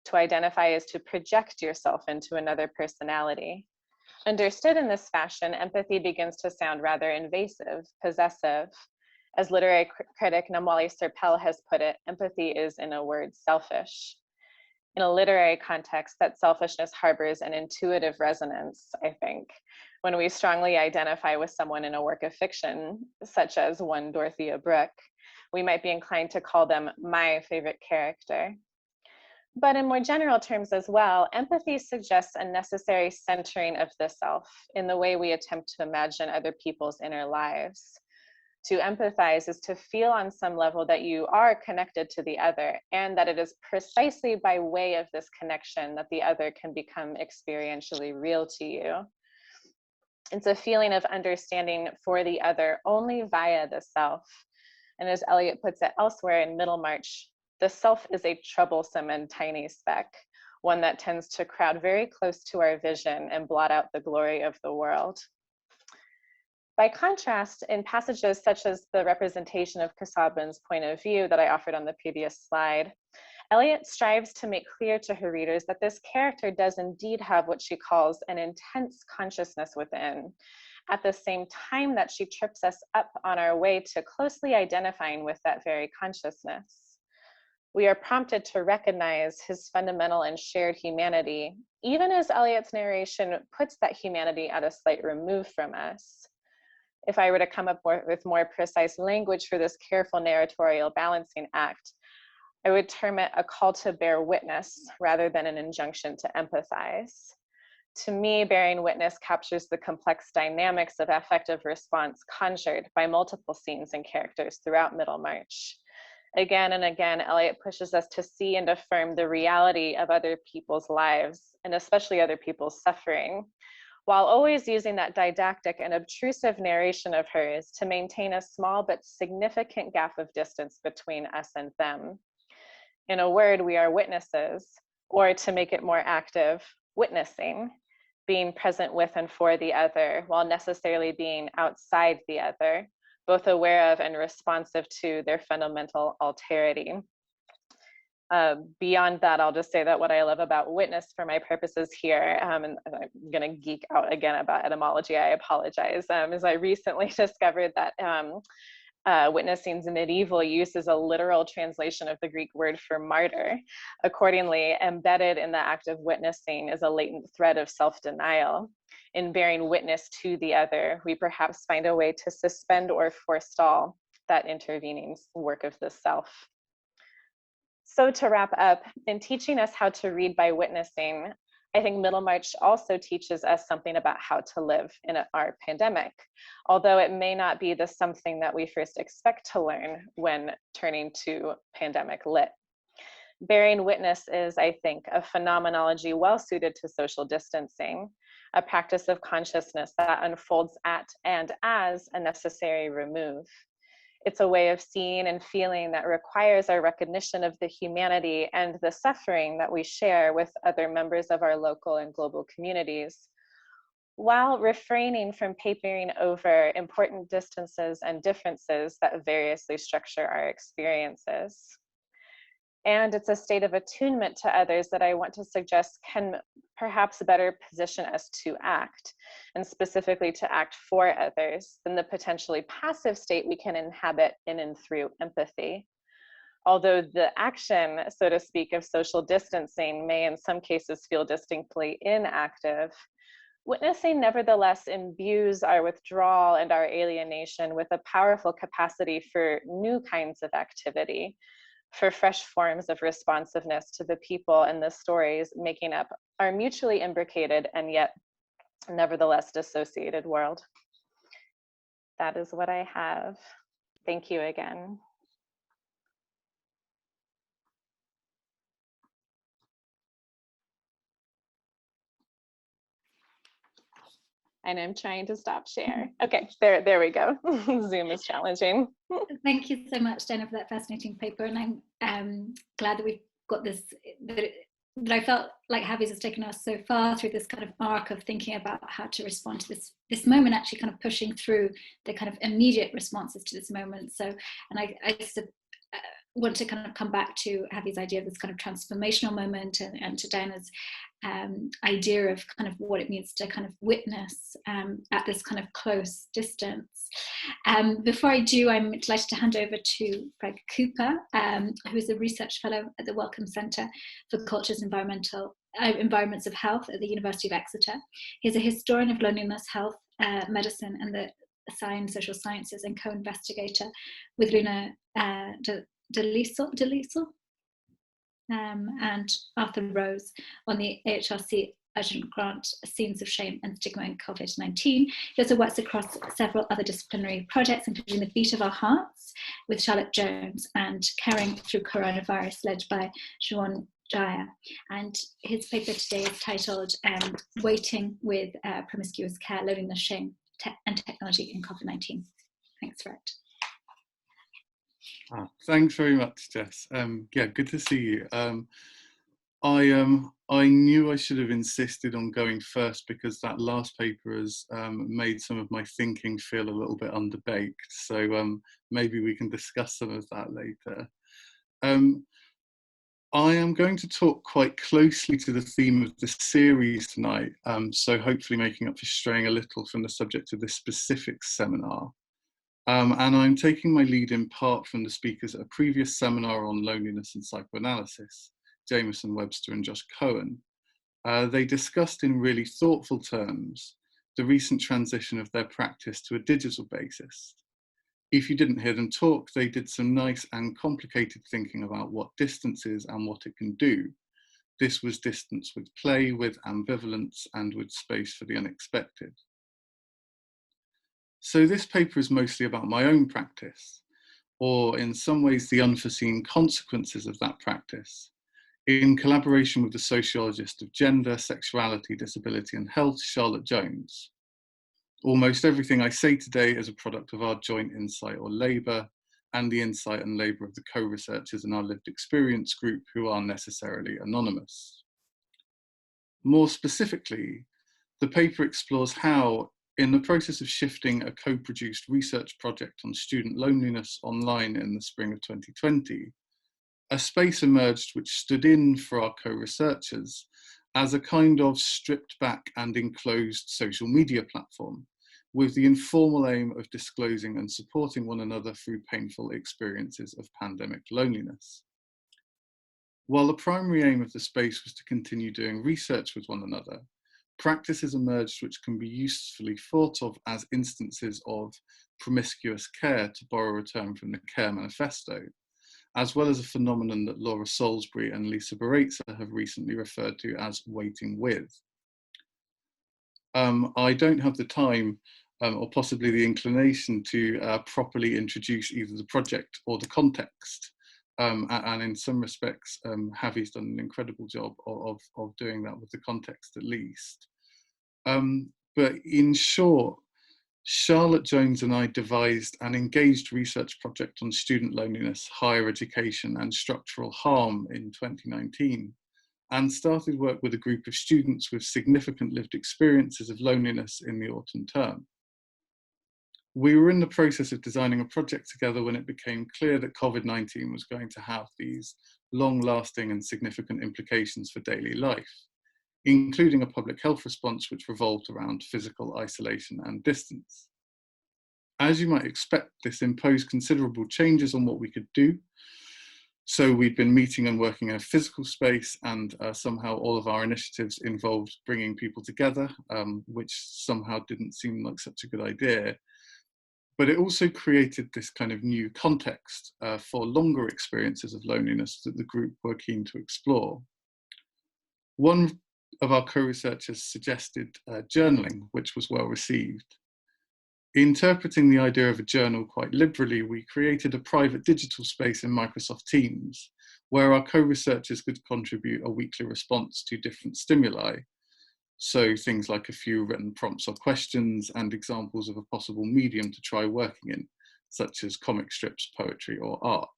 To identify is to project yourself into another personality. Understood in this fashion, empathy begins to sound rather invasive, possessive. As literary critic Namwali Serpell has put it, empathy is, in a word, selfish. In a literary context, that selfishness harbors an intuitive resonance, I think, when we strongly identify with someone in a work of fiction, such as one Dorothea Brooke. We might be inclined to call them my favorite character. But in more general terms as well, empathy suggests a necessary centering of the self in the way we attempt to imagine other people's inner lives. To empathize is to feel on some level that you are connected to the other, and that it is precisely by way of this connection that the other can become experientially real to you. It's a feeling of understanding for the other only via the self. And as Eliot puts it elsewhere in Middlemarch, the self is a troublesome and tiny speck, one that tends to crowd very close to our vision and blot out the glory of the world. By contrast, in passages such as the representation of Casaubon's point of view that I offered on the previous slide, Eliot strives to make clear to her readers that this character does indeed have what she calls an intense consciousness within, at the same time that she trips us up on our way to closely identifying with that very consciousness. We are prompted to recognize his fundamental and shared humanity, even as Eliot's narration puts that humanity at a slight remove from us. If I were to come up with more precise language for this careful narratorial balancing act, I would term it a call to bear witness rather than an injunction to empathize. To me, bearing witness captures the complex dynamics of affective response conjured by multiple scenes and characters throughout Middlemarch. Again and again, Eliot pushes us to see and affirm the reality of other people's lives, and especially other people's suffering, while always using that didactic and obtrusive narration of hers to maintain a small but significant gap of distance between us and them. In a word, we are witnesses, or to make it more active, witnessing, being present with and for the other, while necessarily being outside the other, both aware of and responsive to their fundamental alterity. Beyond that, I'll just say that what I love about witness for my purposes here, and I'm going to geek out again about etymology, I apologize, is I recently discovered that witnessing's medieval use is a literal translation of the Greek word for martyr. Accordingly, embedded in the act of witnessing is a latent thread of self-denial. In bearing witness to the other, we perhaps find a way to suspend or forestall that intervening work of the self. So to wrap up, in teaching us how to read by witnessing, I think Middlemarch also teaches us something about how to live in our pandemic, although it may not be the something that we first expect to learn when turning to pandemic lit. Bearing witness is, I think, a phenomenology well suited to social distancing, a practice of consciousness that unfolds at and as a necessary remove. It's a way of seeing and feeling that requires our recognition of the humanity and the suffering that we share with other members of our local and global communities, while refraining from papering over important distances and differences that variously structure our experiences. And it's a state of attunement to others that I want to suggest can perhaps better position us to act, and specifically to act for others, than the potentially passive state we can inhabit in and through empathy. Although the action, so to speak, of social distancing may in some cases feel distinctly inactive, witnessing nevertheless imbues our withdrawal and our alienation with a powerful capacity for new kinds of activity, for fresh forms of responsiveness to the people and the stories making up our mutually imbricated and yet nevertheless dissociated world. That is what I have. Thank you again. And I'm trying to stop share. Okay, there we go. Zoom is challenging. Thank you so much, Dana, for that fascinating paper. And I'm glad that we've got this, that I felt like Javi's has taken us so far through this kind of arc of thinking about how to respond to this moment, actually kind of pushing through the kind of immediate responses to this moment. So, and I want to kind of come back to Javi's idea of this kind of transformational moment, and to Diana's idea of kind of what it means to kind of witness at this kind of close distance. Before I do, I'm delighted to hand over to Greg Cooper, who is a research fellow at the Wellcome Centre for Culture's Environments of Health at the University of Exeter. He's a historian of loneliness, health, medicine, and the social sciences, and co-investigator with Luna DeLisle and Arthur Rose on the AHRC Urgent Grant Scenes of Shame and Stigma in COVID-19. He also works across several other disciplinary projects, including The Beat of Our Hearts with Charlotte Jones and Caring Through Coronavirus, led by Juan Jaya. And his paper today is titled Waiting with Promiscuous Care, Loneliness, Shame and Technology in COVID-19. Thanks, Fred. Thanks very much, Jess. Yeah, good to see you. I knew I should have insisted on going first because that last paper has made some of my thinking feel a little bit underbaked. So maybe we can discuss some of that later. I am going to talk quite closely to the theme of the series tonight, so hopefully making up for straying a little from the subject of this specific seminar. And I'm taking my lead in part from the speakers at a previous seminar on loneliness and psychoanalysis, Jameson, Webster and Josh Cohen. They discussed in really thoughtful terms the recent transition of their practice to a digital basis. If you didn't hear them talk, they did some nice and complicated thinking about what distance is and what it can do. This was distance with play, with ambivalence, and with space for the unexpected. So this paper is mostly about my own practice, or in some ways the unforeseen consequences of that practice, in collaboration with the sociologist of gender, sexuality, disability and health, Charlotte Jones. Almost everything I say today is a product of our joint insight or labour, and the insight and labour of the co-researchers in our lived experience group, who are necessarily anonymous. More specifically, the paper explores how, in the process of shifting a co-produced research project on student loneliness online in the spring of 2020, a space emerged which stood in for our co-researchers as a kind of stripped back and enclosed social media platform, with the informal aim of disclosing and supporting one another through painful experiences of pandemic loneliness. While the primary aim of the space was to continue doing research with one another, practices emerged which can be usefully thought of as instances of promiscuous care, to borrow a term from the Care Manifesto, as well as a phenomenon that Laura Salisbury and Lisa Baretza have recently referred to as waiting with. I don't have the time or possibly the inclination to properly introduce either the project or the context. And in some respects, Javi's done an incredible job of doing that with the context at least. But in short, Charlotte Jones and I devised an engaged research project on student loneliness, higher education and structural harm in 2019, and started work with a group of students with significant lived experiences of loneliness in the autumn term. We were in the process of designing a project together when it became clear that COVID-19 was going to have these long-lasting and significant implications for daily life, including a public health response which revolved around physical isolation and distance. As you might expect, this imposed considerable changes on what we could do. So we'd been meeting and working in a physical space, and somehow all of our initiatives involved bringing people together, which somehow didn't seem like such a good idea. But it also created this kind of new context for longer experiences of loneliness that the group were keen to explore. One of our co-researchers suggested journaling, which was well received. Interpreting the idea of a journal quite liberally, we created a private digital space in Microsoft Teams, where our co-researchers could contribute a weekly response to different stimuli. So things like a few written prompts or questions and examples of a possible medium to try working in, such as comic strips, poetry, or art.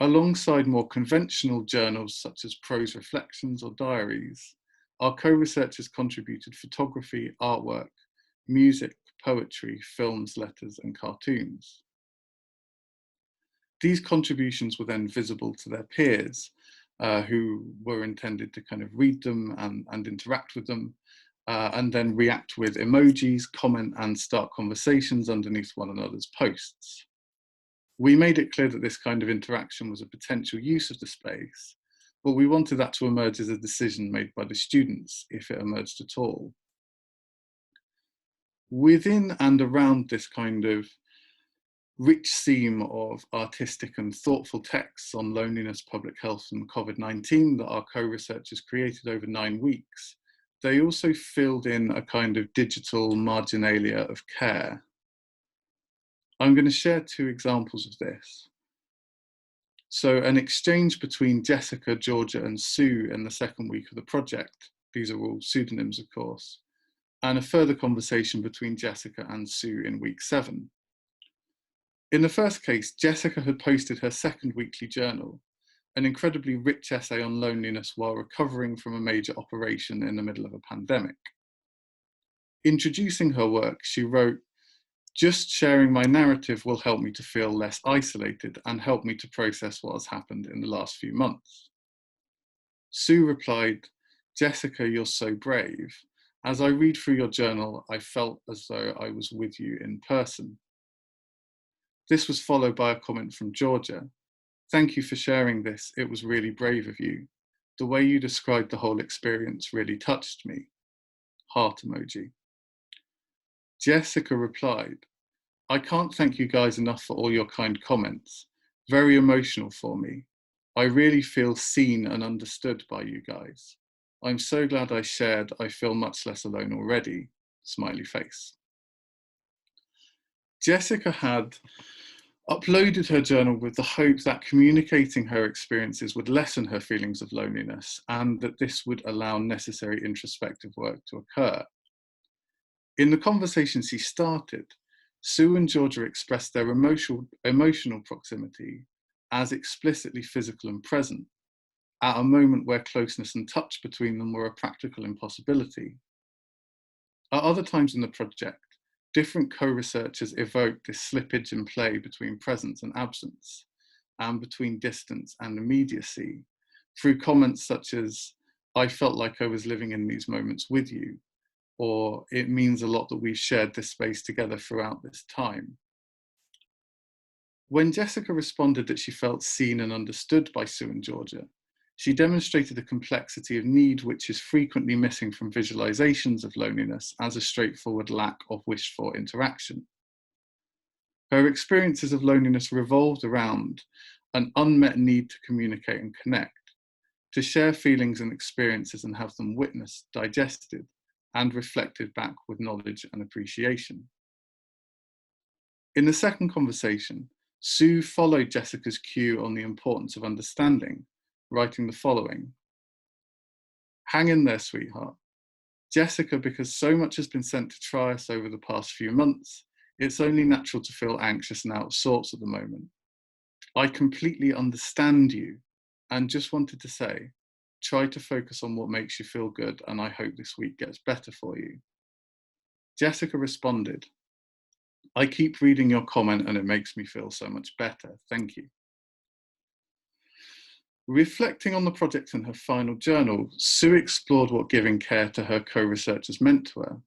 Alongside more conventional journals such as prose reflections or diaries, our co-researchers contributed photography, artwork, music, poetry, films, letters, and cartoons. These contributions were then visible to their peers, who were intended to kind of read them and interact with them, and then react with emojis, comment, and start conversations underneath one another's posts. We made it clear that this kind of interaction was a potential use of the space, but we wanted that to emerge as a decision made by the students, if it emerged at all. Within and around this kind of rich theme of artistic and thoughtful texts on loneliness, public health, and COVID-19 that our co-researchers created over 9 weeks, they also filled in a kind of digital marginalia of care. I'm going to share 2 examples of this. So an exchange between Jessica, Georgia, and Sue in the 2nd week of the project. These are all pseudonyms, of course. And a further conversation between Jessica and Sue in week 7. In the first case, Jessica had posted her 2nd weekly journal, an incredibly rich essay on loneliness while recovering from a major operation in the middle of a pandemic. Introducing her work, she wrote, "Just sharing my narrative will help me to feel less isolated and help me to process what has happened in the last few months." Sue replied, "Jessica, you're so brave. As I read through your journal, I felt as though I was with you in person." This was followed by a comment from Georgia. "Thank you for sharing this. It was really brave of you. The way you described the whole experience really touched me." Heart emoji. Jessica replied, "I can't thank you guys enough for all your kind comments. Very emotional for me. I really feel seen and understood by you guys. I'm so glad I shared. I feel much less alone already." Smiley face. Jessica had uploaded her journal with the hope that communicating her experiences would lessen her feelings of loneliness and that this would allow necessary introspective work to occur. In the conversation she started, Sue and Georgia expressed their emotional proximity as explicitly physical and present, at a moment where closeness and touch between them were a practical impossibility. At other times in the project, different co-researchers evoked this slippage and play between presence and absence, and between distance and immediacy, through comments such as, "I felt like I was living in these moments with you," or "It means a lot that we've shared this space together throughout this time." When Jessica responded that she felt seen and understood by Sue and Georgia, she demonstrated a complexity of need which is frequently missing from visualizations of loneliness as a straightforward lack of wished-for interaction. Her experiences of loneliness revolved around an unmet need to communicate and connect, to share feelings and experiences and have them witnessed, digested, and reflected back with knowledge and appreciation. In the 2nd conversation, Sue followed Jessica's cue on the importance of understanding, writing the following: "Hang in there, sweetheart. Jessica, because so much has been sent to try us over the past few months, it's only natural to feel anxious and out of sorts at the moment. I completely understand you and just wanted to say, try to focus on what makes you feel good, and I hope this week gets better for you." Jessica responded, "I keep reading your comment and it makes me feel so much better. Thank you." Reflecting on the project in her final journal, Sue explored what giving care to her co-researchers meant to her.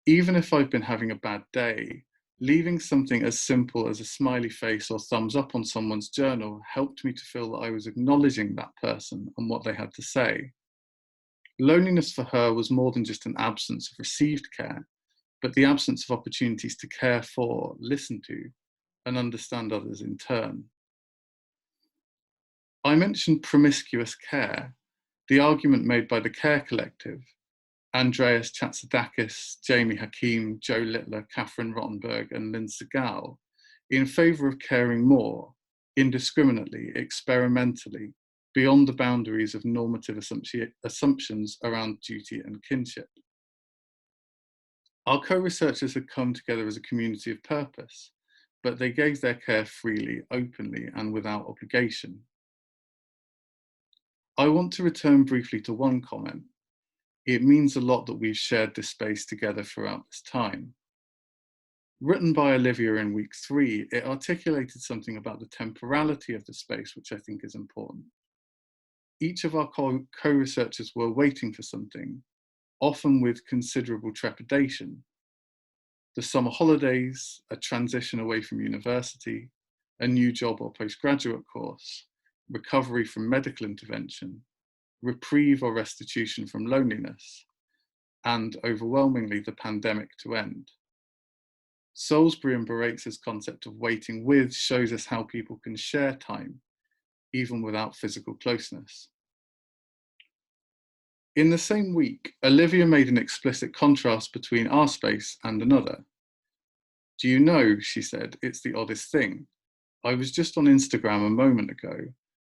"Even if I've been having a bad day, leaving something as simple as a smiley face or thumbs up on someone's journal helped me to feel that I was acknowledging that person and what they had to say." Loneliness for her was more than just an absence of received care, but the absence of opportunities to care for, listen to, and understand others in turn. I mentioned promiscuous care, the argument made by the Care Collective, Andreas Chatsidakis, Jamie Hakim, Joe Littler, Catherine Rottenberg, and Lynn Segal, in favour of caring more, indiscriminately, experimentally, beyond the boundaries of normative assumptions around duty and kinship. Our co-researchers had come together as a community of purpose, but they gave their care freely, openly, and without obligation. I want to return briefly to one comment. It means a lot that we've shared this space together throughout this time. Written by Olivia in week 3, it articulated something about the temporality of the space, which I think is important. Each of our co-researchers were waiting for something, often with considerable trepidation. The summer holidays, a transition away from university, a new job or postgraduate course, recovery from medical intervention, reprieve or restitution from loneliness, and overwhelmingly the pandemic to end. Salisbury and Barates's concept of waiting with shows us how people can share time, even without physical closeness. In the same week, Olivia made an explicit contrast between our space and another. Do you know, she said, it's the oddest thing. I was just on Instagram a moment ago,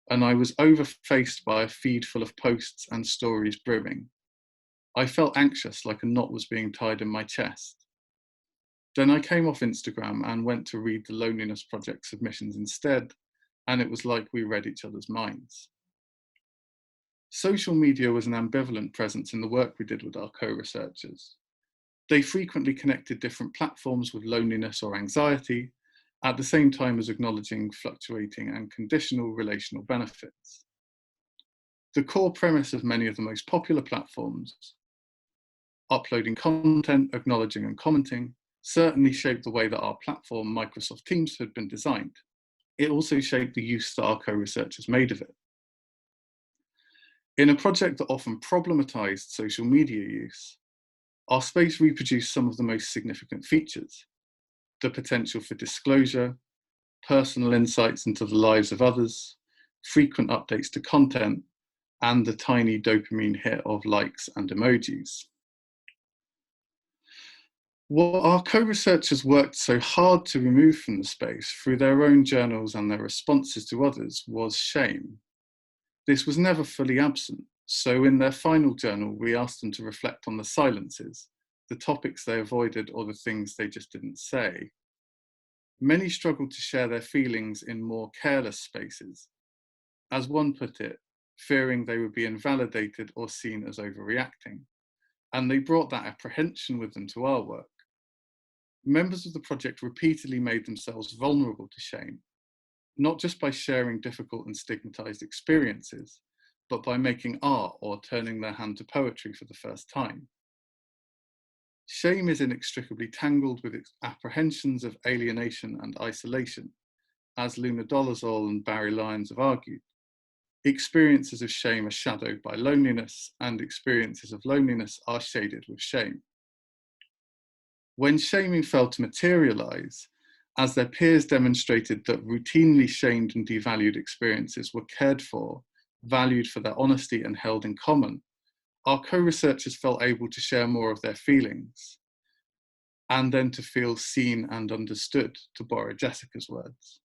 and I was overfaced by a feed full of posts and stories brimming. I felt anxious, like a knot was being tied in my chest. Then I came off Instagram and went to read the Loneliness Project submissions instead, and it was like we read each other's minds. Social media was an ambivalent presence in the work we did with our co-researchers. They frequently connected different platforms with loneliness or anxiety, at the same time as acknowledging fluctuating and conditional relational benefits. The core premise of many of the most popular platforms, uploading content, acknowledging and commenting, certainly shaped the way that our platform, Microsoft Teams, had been designed. It also shaped the use that our co-researchers made of it. In a project that often problematized social media use, our space reproduced some of the most significant features: the potential for disclosure, personal insights into the lives of others, frequent updates to content, and the tiny dopamine hit of likes and emojis. What our co-researchers worked so hard to remove from the space through their own journals and their responses to others was shame. This was never fully absent, so in their final journal, we asked them to reflect on the silences, the topics they avoided or the things they just didn't say. Many struggled to share their feelings in more careless spaces. As one put it, fearing they would be invalidated or seen as overreacting. And they brought that apprehension with them to our work. Members of the project repeatedly made themselves vulnerable to shame, not just by sharing difficult and stigmatized experiences, but by making art or turning their hand to poetry for the first time. Shame is inextricably tangled with its apprehensions of alienation and isolation, as Luna Dolezal and Barry Lyons have argued. Experiences of shame are shadowed by loneliness, and experiences of loneliness are shaded with shame. When shaming failed to materialize, as their peers demonstrated that routinely shamed and devalued experiences were cared for, valued for their honesty and held in common, our co-researchers felt able to share more of their feelings, and then to feel seen and understood, to borrow Jessica's words.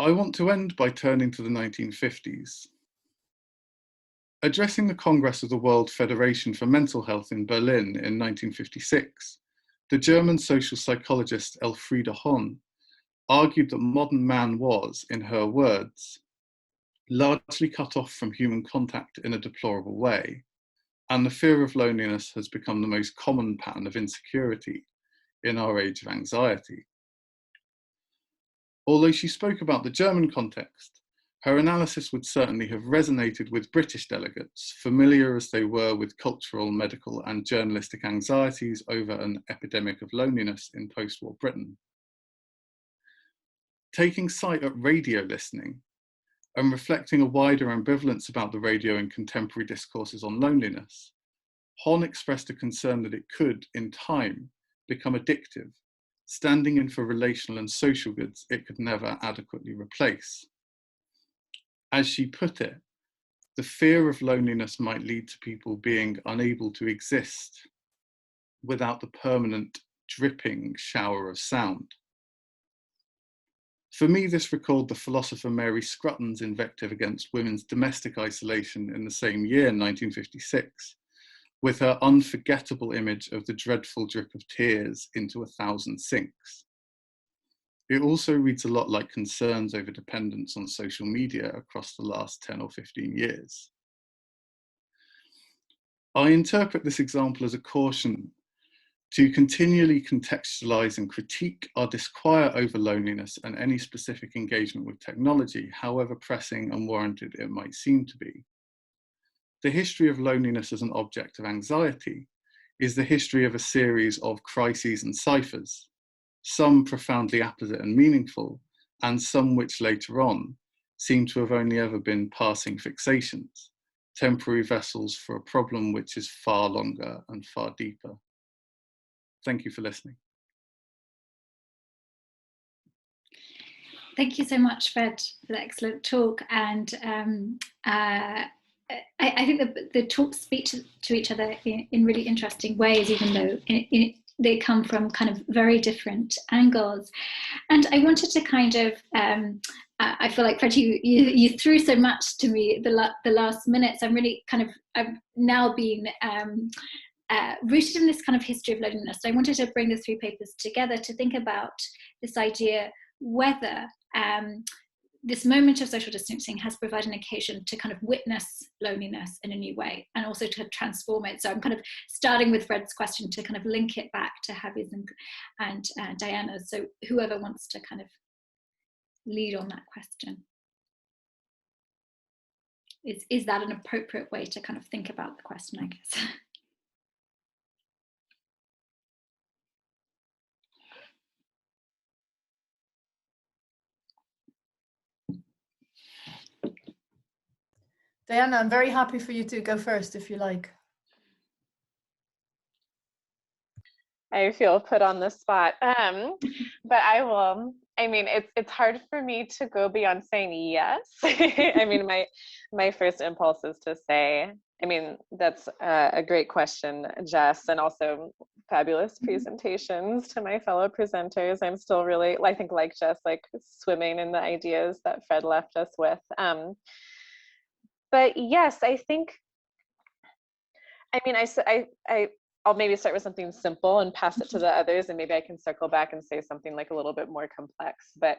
I want to end by turning to the 1950s. Addressing the Congress of the World Federation for Mental Health in Berlin in 1956, the German social psychologist Elfriede Hahn argued that modern man was, in her words, largely cut off from human contact in a deplorable way, and the fear of loneliness has become the most common pattern of insecurity in our age of anxiety. Although she spoke about the German context, her analysis would certainly have resonated with British delegates, familiar as they were with cultural, medical, and journalistic anxieties over an epidemic of loneliness in post-war Britain. Taking sight at radio listening and reflecting a wider ambivalence about the radio in contemporary discourses on loneliness, Hahn expressed a concern that it could, in time, become addictive, standing in for relational and social goods it could never adequately replace. As she put it, the fear of loneliness might lead to people being unable to exist without the permanent dripping shower of sound. For me, this recalled the philosopher Mary Scrutton's invective against women's domestic isolation in the same year, 1956, with her unforgettable image of the dreadful drip of tears into 1,000 sinks. It also reads a lot like concerns over dependence on social media across the last 10 or 15 years. I interpret this example as a caution to continually contextualize and critique our disquiet over loneliness and any specific engagement with technology, however pressing and warranted it might seem to be. The history of loneliness as an object of anxiety is the history of a series of crises and ciphers, some profoundly apposite and meaningful, and some which later on seem to have only ever been passing fixations, temporary vessels for a problem which is far longer and far deeper. Thank you for listening. Thank you so much, Fred, for the excellent talk. And I think that the talks speak to each other in really interesting ways, even though they come from kind of very different angles. And I wanted to kind of, I feel like, Fred, you threw so much to me the last minutes. I'm really kind of, I've now been rooted in this kind of history of loneliness. So I wanted to bring the three papers together to think about this idea whether this moment of social distancing has provided an occasion to kind of witness loneliness in a new way and also to transform it. So I'm kind of starting with Fred's question to kind of link it back to Javi's and Diana's. So whoever wants to kind of lead on that question. Is that an appropriate way to kind of think about the question, I guess? Diana, I'm very happy for you to go first if you like. I feel put on the spot, but I will. I mean, it's hard for me to go beyond saying yes. I mean, my first impulse is to say, I mean, that's a great question, Jess, and also fabulous presentations to my fellow presenters. I'm still really, I think, like Jess, like swimming in the ideas that Fred left us with. But yes, I think, I mean, I'll maybe start with something simple and pass it to the others, and maybe I can circle back and say something like a little bit more complex. But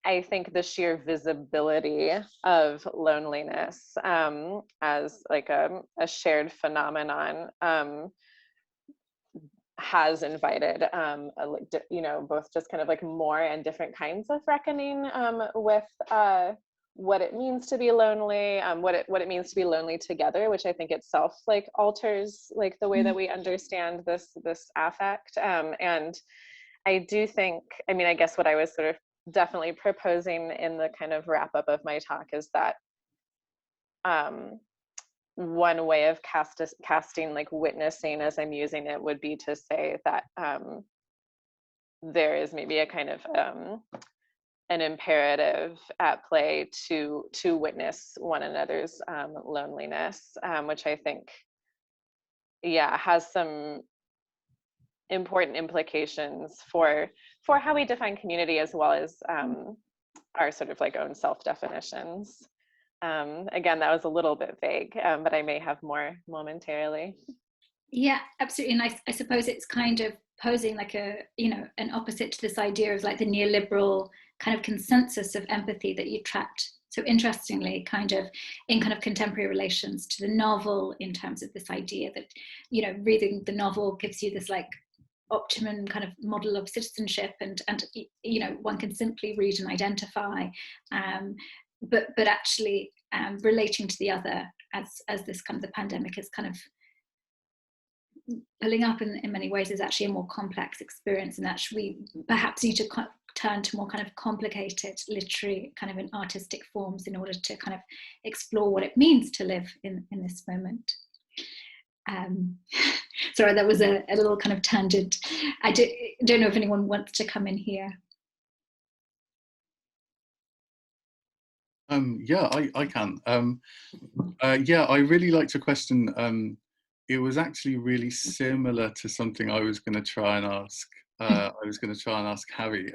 I think the sheer visibility of loneliness as like a shared phenomenon has invited, you know, both just kind of like more and different kinds of reckoning with what it means to be lonely, what it means to be lonely together, which I think itself like alters like the way that we understand this affect. And I do think, I mean, I guess what I was sort of definitely proposing in the kind of wrap up of my talk is that one way of casting like witnessing as I'm using it would be to say that there is maybe a kind of an imperative at play to witness one another's loneliness, which I think, yeah, has some important implications for how we define community as well as our sort of like own self-definitions. Again, that was a little bit vague, but I may have more momentarily. Yeah, absolutely. And I suppose it's kind of posing like a, you know, an opposite to this idea of like the neoliberal kind of consensus of empathy that you tracked so interestingly kind of in kind of contemporary relations to the novel, in terms of this idea that, you know, reading the novel gives you this like optimum kind of model of citizenship, and you know, one can simply read and identify, but actually relating to the other as this kind of the pandemic is kind of pulling up in many ways is actually a more complex experience, and actually perhaps need to turn to more kind of complicated literary kind of an artistic forms in order to kind of explore what it means to live in this moment. Sorry, that was a little kind of tangent. I don't know if anyone wants to come in here. Yeah, I can. Yeah, I really liked your question. It was actually really similar to something I was going to try and ask. I was going to try and ask Javi,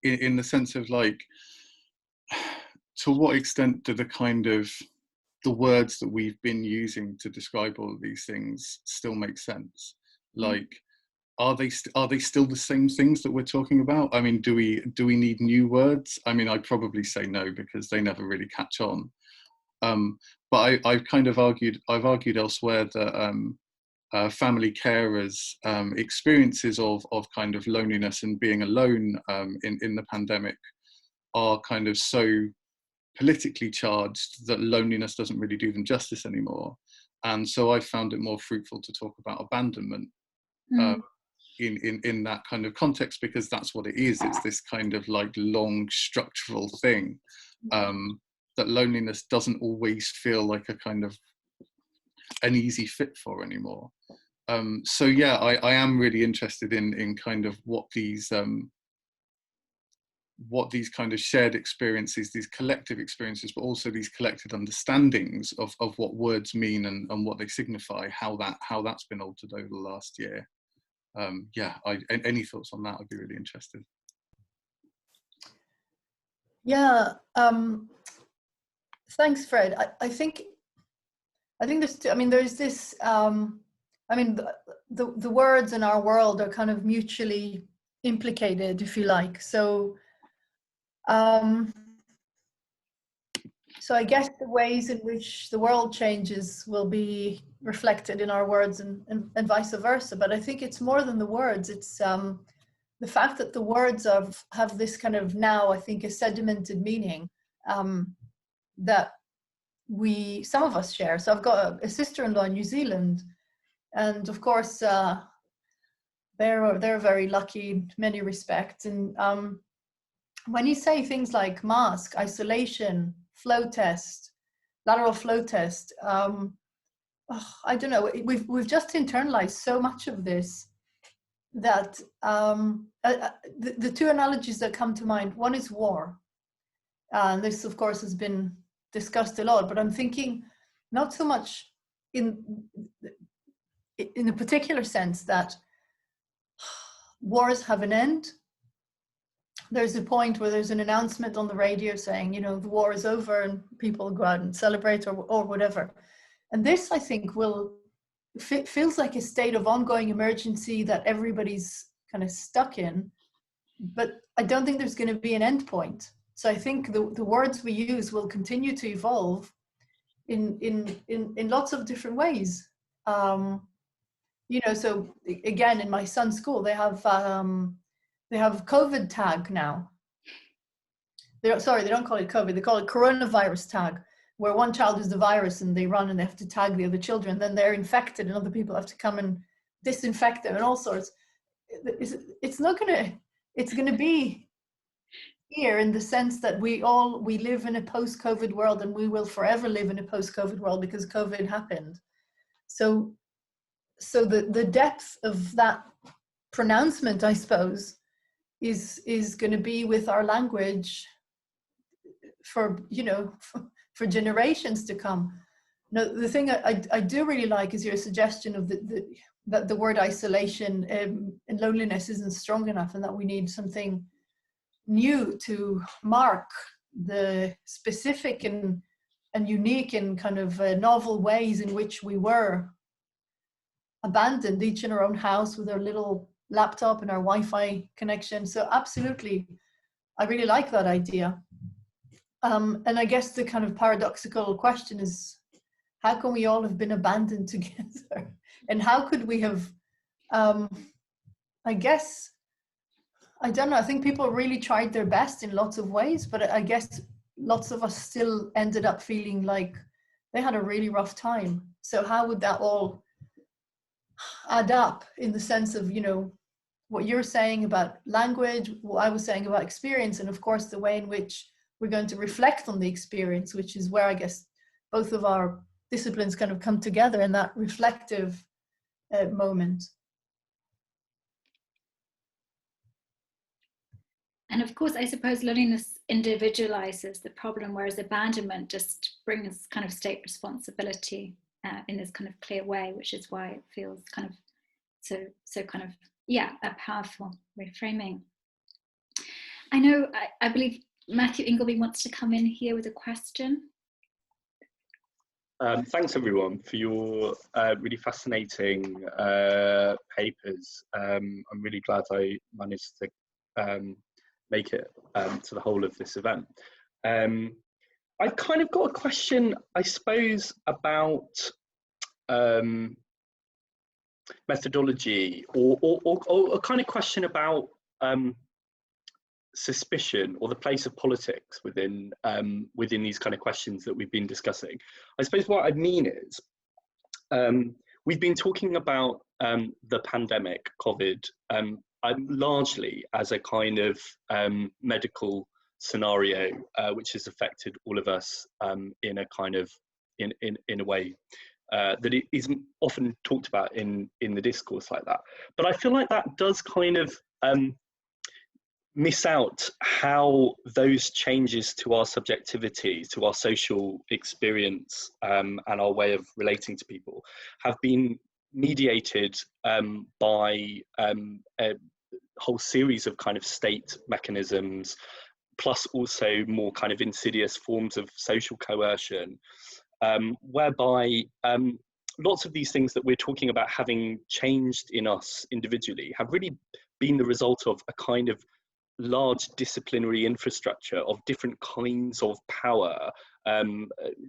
in the sense of like, to what extent do the words that we've been using to describe all of these things still make sense? Like, are they still the same things that we're talking about? I mean, do we need new words? I mean, I'd probably say no, because they never really catch on. But I've argued elsewhere that family carers' experiences of kind of loneliness and being alone in the pandemic are kind of so politically charged that loneliness doesn't really do them justice anymore. And so I found it more fruitful to talk about abandonment in that kind of context, because that's what it is. It's this kind of like long structural thing that loneliness doesn't always feel like a kind of an easy fit for anymore. So yeah, I am really interested in kind of what these kind of shared experiences, these collective experiences, but also these collected understandings of what words mean and what they signify, how that's been altered over the last year. Yeah, any thoughts on that? I'd be really interested. Yeah, thanks, Fred. I think there's this. The words in our world are kind of mutually implicated, if you like. So I guess the ways in which the world changes will be reflected in our words and vice versa. But I think it's more than the words. It's the fact that the words have this kind of now, I think, a sedimented meaning that some of us share. So I've got a sister-in-law in New Zealand, and of course they're very lucky in many respects. And when you say things like mask, isolation, flow test, lateral flow test, I don't know, we've just internalized so much of this that the two analogies that come to mind, one is war. And this, of course, has been discussed a lot, but I'm thinking not so much in a particular sense that wars have an end. There's a point where there's an announcement on the radio saying, the war is over, and people go out and celebrate or whatever. And this, I think, feels like a state of ongoing emergency that everybody's kind of stuck in, but I don't think there's going to be an end point. So I think the words we use will continue to evolve in lots of different ways. So again, in my son's school, they have COVID tag now. They don't call it COVID, they call it coronavirus tag, where one child is the virus and they run and they have to tag the other children, then they're infected and other people have to come and disinfect them and all sorts. It's going to be here in the sense that we live in a post-COVID world, and we will forever live in a post-COVID world because COVID happened. So the depth of that pronouncement, I suppose, is going to be with our language for generations to come. Now, the thing I do really like is your suggestion of that the word isolation and loneliness isn't strong enough, and that we need something new to mark the specific and unique and kind of novel ways in which we were abandoned, each in our own house with our little laptop and our Wi-Fi connection. So absolutely, I really like that idea. And I guess the kind of paradoxical question is, how can we all have been abandoned together? And how could we have, I guess, I don't know, I think people really tried their best in lots of ways, but I guess lots of us still ended up feeling like they had a really rough time. So how would that all add up in the sense of, what you're saying about language, what I was saying about experience, and of course the way in which we're going to reflect on the experience, which is where I guess both of our disciplines kind of come together in that reflective moment. And of course, I suppose loneliness individualizes the problem, whereas abandonment just brings kind of state responsibility in this kind of clear way, which is why it feels kind of so kind of, a powerful reframing. I know, I believe Matthew Ingleby wants to come in here with a question. Thanks everyone for your really fascinating papers. I'm really glad I managed to make it to the whole of this event. I've kind of got a question, I suppose, about methodology, or a kind of question about suspicion, or the place of politics within within these kind of questions that we've been discussing. I suppose what I mean is, we've been talking about the pandemic, COVID, largely as a kind of medical scenario which has affected all of us in a kind of in a way that it isn't often talked about in the discourse like that. But I feel like that does kind of miss out how those changes to our subjectivity, to our social experience, and our way of relating to people have been mediated by a whole series of kind of state mechanisms, plus also more kind of insidious forms of social coercion, whereby lots of these things that we're talking about having changed in us individually have really been the result of a kind of large disciplinary infrastructure of different kinds of power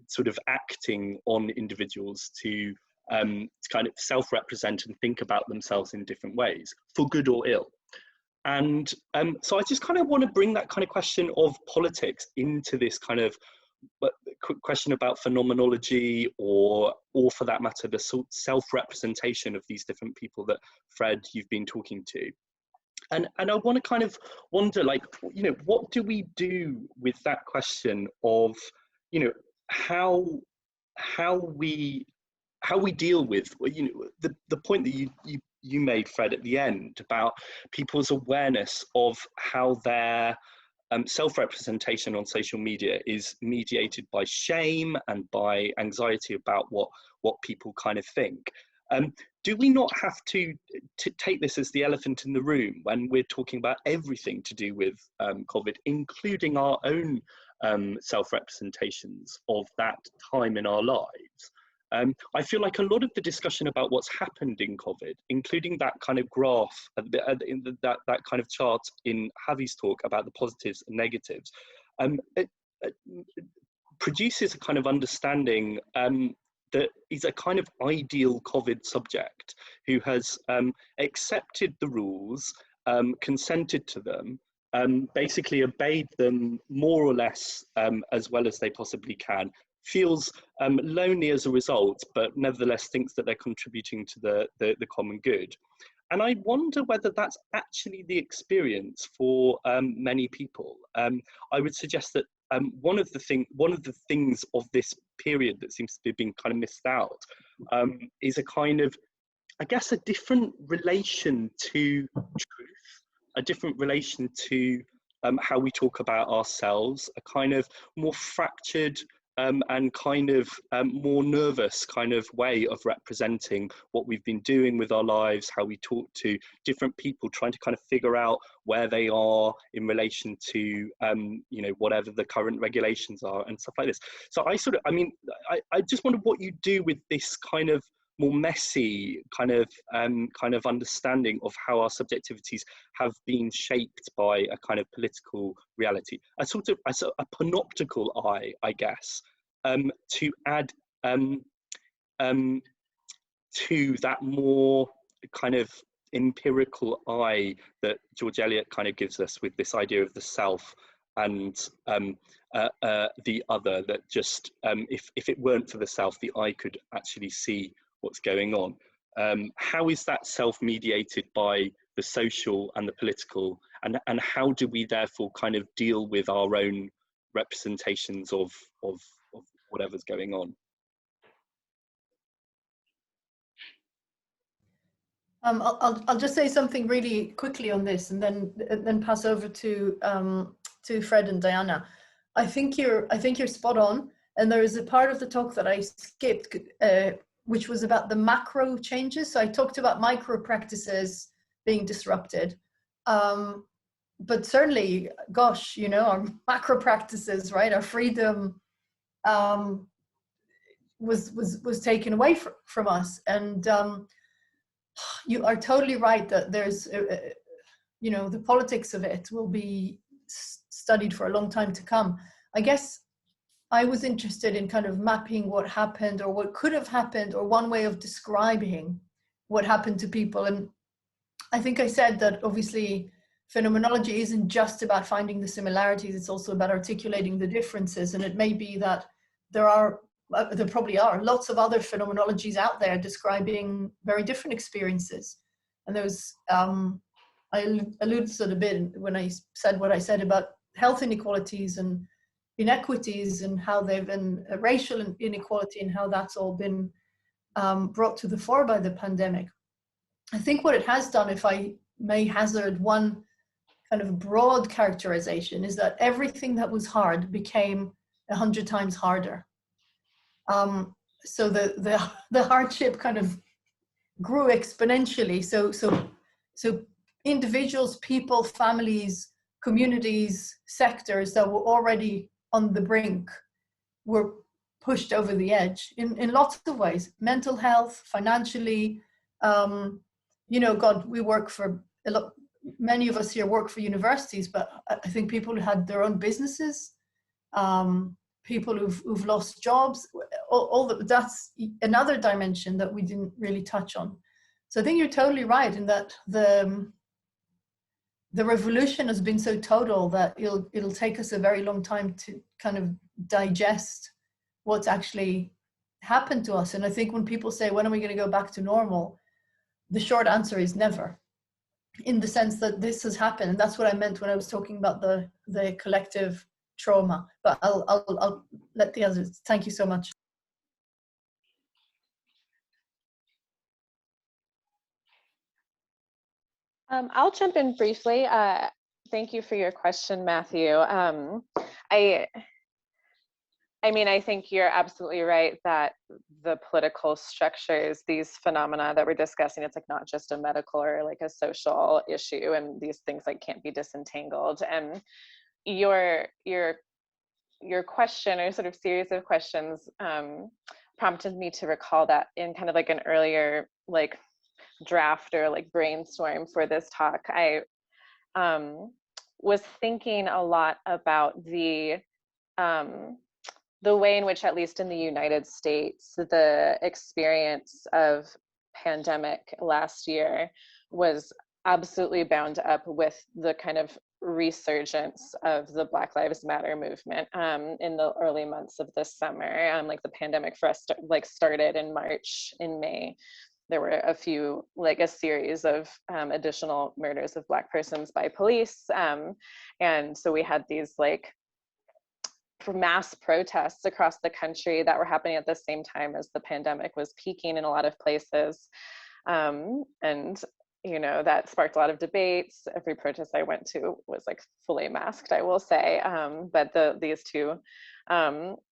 sort of acting on individuals to kind of self-represent and think about themselves in different ways, for good or ill. And so I just kind of want to bring that kind of question of politics into this kind of question about phenomenology, or for that matter, the self-representation of these different people that, Fred, you've been talking to. And I want to kind of wonder, like, you know, what do we do with that question of, you know, how we deal with, you know, the point that you made, Fred, at the end about people's awareness of how their self-representation on social media is mediated by shame and by anxiety about what people kind of think. Do we not have to take this as the elephant in the room when we're talking about everything to do with COVID, including our own self-representations of that time in our lives? I feel like a lot of the discussion about what's happened in COVID, including that kind of graph, that kind of chart in Javi's talk about the positives and negatives, it produces a kind of understanding that is a kind of ideal COVID subject who has accepted the rules, consented to them, basically obeyed them more or less as well as they possibly can, feels lonely as a result, but nevertheless thinks that they're contributing to the common good. And I wonder whether that's actually the experience for many people. I would suggest that one of the things of this period that seems to be being kind of missed out is a kind of, I guess, a different relation to truth, a different relation to how we talk about ourselves, a kind of more fractured and kind of more nervous kind of way of representing what we've been doing with our lives, how we talk to different people, trying to kind of figure out where they are in relation to, you know, whatever the current regulations are and stuff like this. So I just wonder what you do with this kind of more messy kind of understanding of how our subjectivities have been shaped by a kind of political reality, a sort of a panoptical eye, I guess, to add to that more kind of empirical eye that George Eliot kind of gives us with this idea of the self and the other, that just if it weren't for the self, the eye could actually see what's going on. How is that self-mediated by the social and the political, and how do we therefore kind of deal with our own representations of whatever's going on? I'll just say something really quickly on this, and then pass over to Fred and Diana. I think you're spot on, and there is a part of the talk that I skipped, which was about the macro changes. So I talked about micro practices being disrupted, but certainly, gosh, you know, our macro practices, right? Our freedom was taken away from us, and you are totally right that there's, you know, the politics of it will be studied for a long time to come. I guess I was interested in kind of mapping what happened or what could have happened, or one way of describing what happened to people. And I think I said that obviously phenomenology isn't just about finding the similarities, it's also about articulating the differences. And it may be that there probably are lots of other phenomenologies out there describing very different experiences. And there was, I alluded to it a bit when I said what I said about health inequalities and inequities, and how they've been racial inequality, and how that's all been brought to the fore by the pandemic. I think what it has done, if I may hazard one kind of broad characterization, is that everything that was hard became 100 times harder. So the hardship kind of grew exponentially. So individuals, people, families, communities, sectors that were already on the brink were pushed over the edge in lots of ways: mental health, financially. You know, God, we work for a lot. Many of us here work for universities, but I think people who had their own businesses, people who've lost jobs, that's another dimension that we didn't really touch on. So I think you're totally right in that the revolution has been so total that it'll take us a very long time to kind of digest what's actually happened to us. And I think when people say, when are we going to go back to normal? The short answer is never, in the sense that this has happened. And that's what I meant when I was talking about the collective trauma. But I'll let the others. Thank you so much. I'll jump in briefly. Thank you for your question, Matthew. I mean, I think you're absolutely right that the political structures, these phenomena that we're discussing, it's like not just a medical or like a social issue, and these things like can't be disentangled. And your question, or sort of series of questions, prompted me to recall that in kind of like an earlier like draft or like brainstorm for this talk, I was thinking a lot about the way in which, at least in the United States, the experience of pandemic last year was absolutely bound up with the kind of resurgence of the Black Lives Matter movement in the early months of this summer. Like the pandemic for us started in March. In May, there were a series of additional murders of Black persons by police. And so we had these mass protests across the country that were happening at the same time as the pandemic was peaking in a lot of places. And you know, that sparked a lot of debates. Every protest I went to was like fully masked, I will say. But these two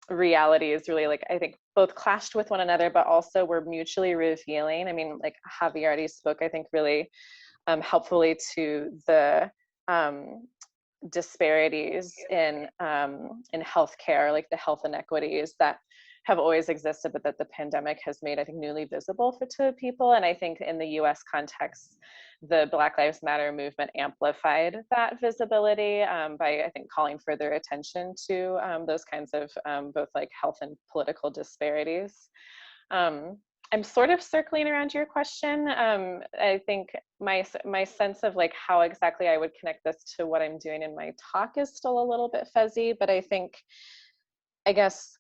realities really, I think, both clashed with one another, but also were mutually revealing. I mean, like Javi already spoke, I think, really helpfully to the disparities in healthcare, like the health inequities that have always existed, but that the pandemic has made, I think, newly visible to people. And I think in the US context, the Black Lives Matter movement amplified that visibility by, I think, calling further attention to those kinds of both like health and political disparities. I'm sort of circling around your question. I think my sense of like how exactly I would connect this to what I'm doing in my talk is still a little bit fuzzy, but I guess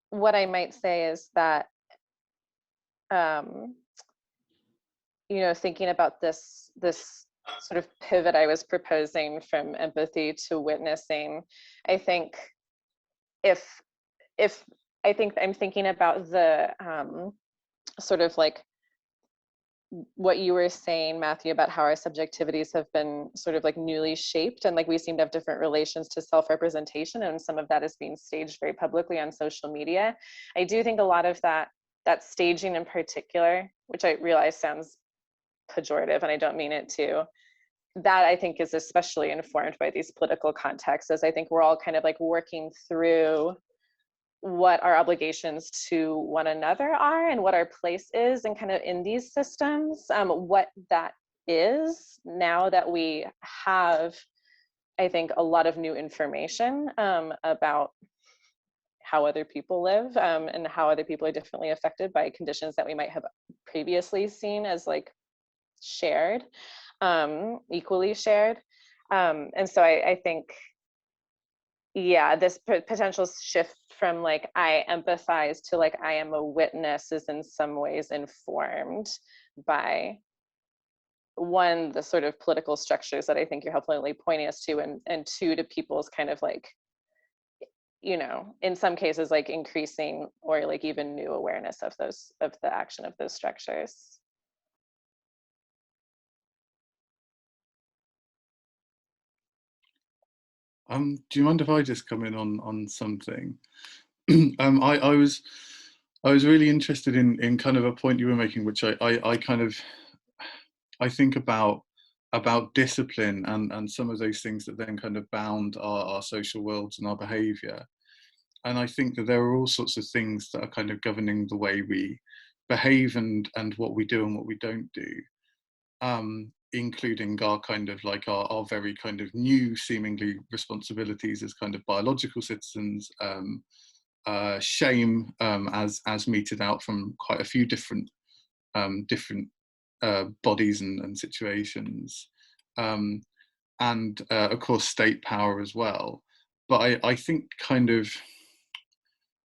what I might say is that, you know, thinking about this sort of pivot I was proposing from empathy to witnessing, I think I think I'm thinking about the sort of like what you were saying, Matthew, about how our subjectivities have been sort of like newly shaped, and like we seem to have different relations to self-representation, and some of that is being staged very publicly on social media. I do think a lot of that staging in particular, which I realize sounds pejorative and I don't mean it to, that I think is especially informed by these political contexts, as I think we're all kind of like working through what our obligations to one another are and what our place is and kind of in these systems, what that is now that we have, I think, a lot of new information about how other people live, and how other people are differently affected by conditions that we might have previously seen as like shared, equally shared. And so I think, yeah, this potential shift from like I empathize to like I am a witness is in some ways informed by, one, the sort of political structures that I think you're helpfully pointing us to, and two, to people's kind of like, you know, in some cases like increasing or like even new awareness of those, of the action of those structures. Do you mind if I just come in on something? I was really interested in kind of a point you were making, which I kind of, I think about discipline and some of those things that then kind of bound our social worlds and our behaviour. And I think that there are all sorts of things that are kind of governing the way we behave and what we do and what we don't do. Including our kind of like our very kind of new seemingly responsibilities as kind of biological citizens, shame as meted out from quite a few different bodies and situations, and of course state power as well. But I think kind of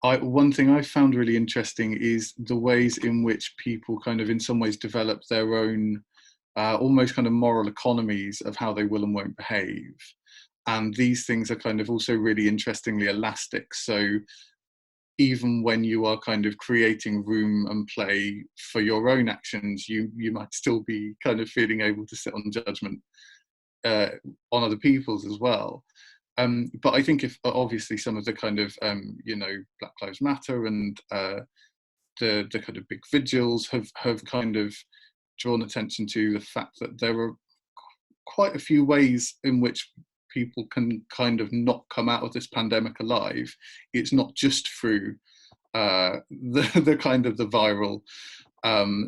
one thing I found really interesting is the ways in which people kind of in some ways develop their own almost kind of moral economies of how they will and won't behave. And these things are kind of also really interestingly elastic. So even when you are kind of creating room and play for your own actions, you might still be kind of feeling able to sit on judgment on other people's as well. But I think if obviously some of the kind of, you know, Black Lives Matter and the kind of big vigils have kind of drawn attention to the fact that there are quite a few ways in which people can kind of not come out of this pandemic alive. It's not just through the kind of the viral.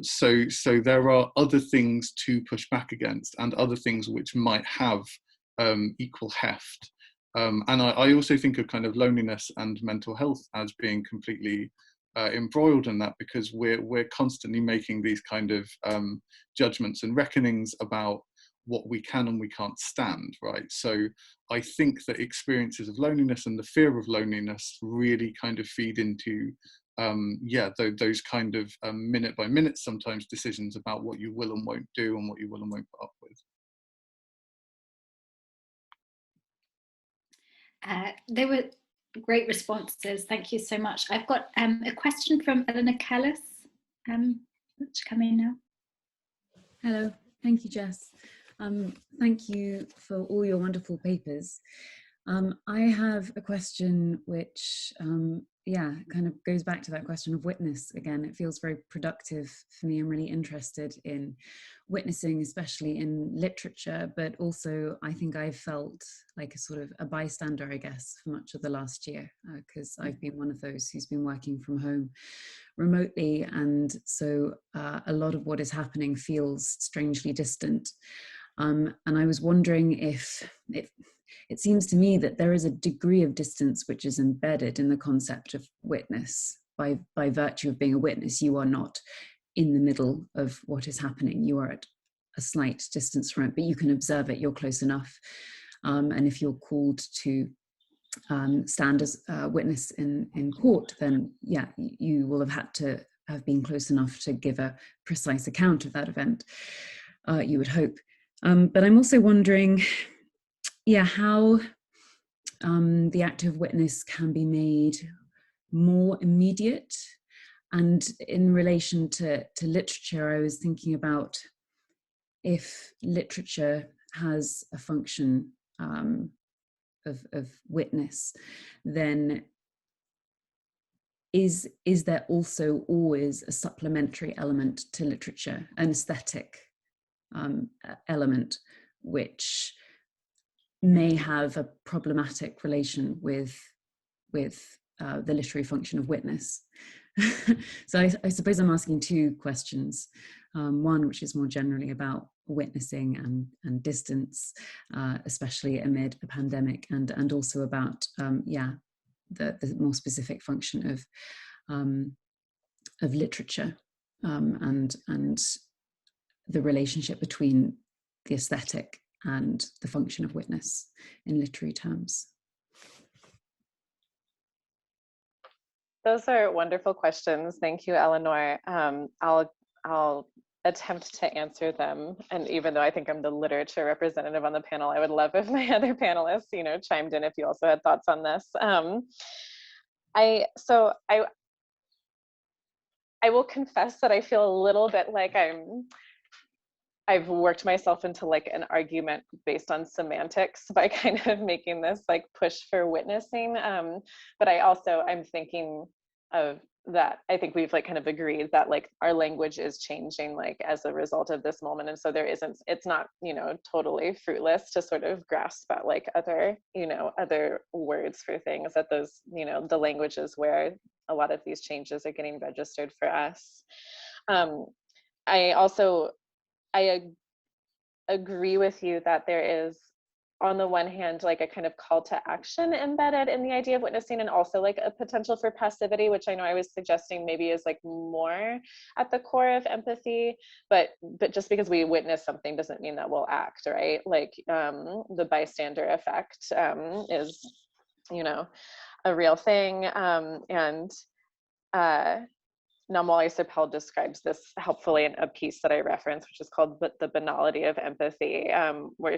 So there are other things to push back against and other things which might have equal heft. And I also think of kind of loneliness and mental health as being completely embroiled in that, because we're constantly making these kind of judgments and reckonings about what we can and we can't stand, right? So I think that experiences of loneliness and the fear of loneliness really kind of feed into those kind of minute by minute sometimes decisions about what you will and won't do and what you will and won't put up with. They were great responses. Thank you so much. I've got a question from Eleanor Callis, which coming now. Hello, thank you, Jess. Thank you for all your wonderful papers. I have a question which, kind of goes back to that question of witness again. It feels very productive for me. I'm really interested in witnessing, especially in literature, but also I think I've felt like a sort of a bystander, I guess, for much of the last year, because I've been one of those who's been working from home remotely. And so a lot of what is happening feels strangely distant. And I was wondering if it seems to me that there is a degree of distance which is embedded in the concept of witness. By virtue of being a witness, you are not in the middle of what is happening. You are at a slight distance from it, but you can observe it, you're close enough. And if you're called to stand as a witness in court, then yeah, you will have had to have been close enough to give a precise account of that event, you would hope. But I'm also wondering, how the act of witness can be made more immediate. And in relation to literature, I was thinking about if literature has a function of witness, then is there also always a supplementary element to literature, an aesthetic element, which may have a problematic relation with the literary function of witness? So I suppose I'm asking two questions. One, which is more generally about witnessing and distance, especially amid a pandemic, and also about the more specific function of literature, and the relationship between the aesthetic and the function of witness in literary terms. Those are wonderful questions. Thank you, Eleanor. I'll attempt to answer them. And even though I think I'm the literature representative on the panel, I would love if my other panelists, chimed in if you also had thoughts on this. I will confess that I feel a little bit like I've worked myself into like an argument based on semantics by kind of making this like push for witnessing. But I'm thinking of that. I think we've like kind of agreed that like our language is changing like as a result of this moment. And so it's not, totally fruitless to sort of grasp at like other words for things, that those, the languages where a lot of these changes are getting registered for us. I agree with you that there is, on the one hand, like a kind of call to action embedded in the idea of witnessing, and also like a potential for passivity, which I know I was suggesting maybe is like more at the core of empathy, but just because we witness something doesn't mean that we'll act, right? Like the bystander effect is, a real thing. Namwali Sipel describes this helpfully in a piece that I referenced, which is called The Banality of Empathy, where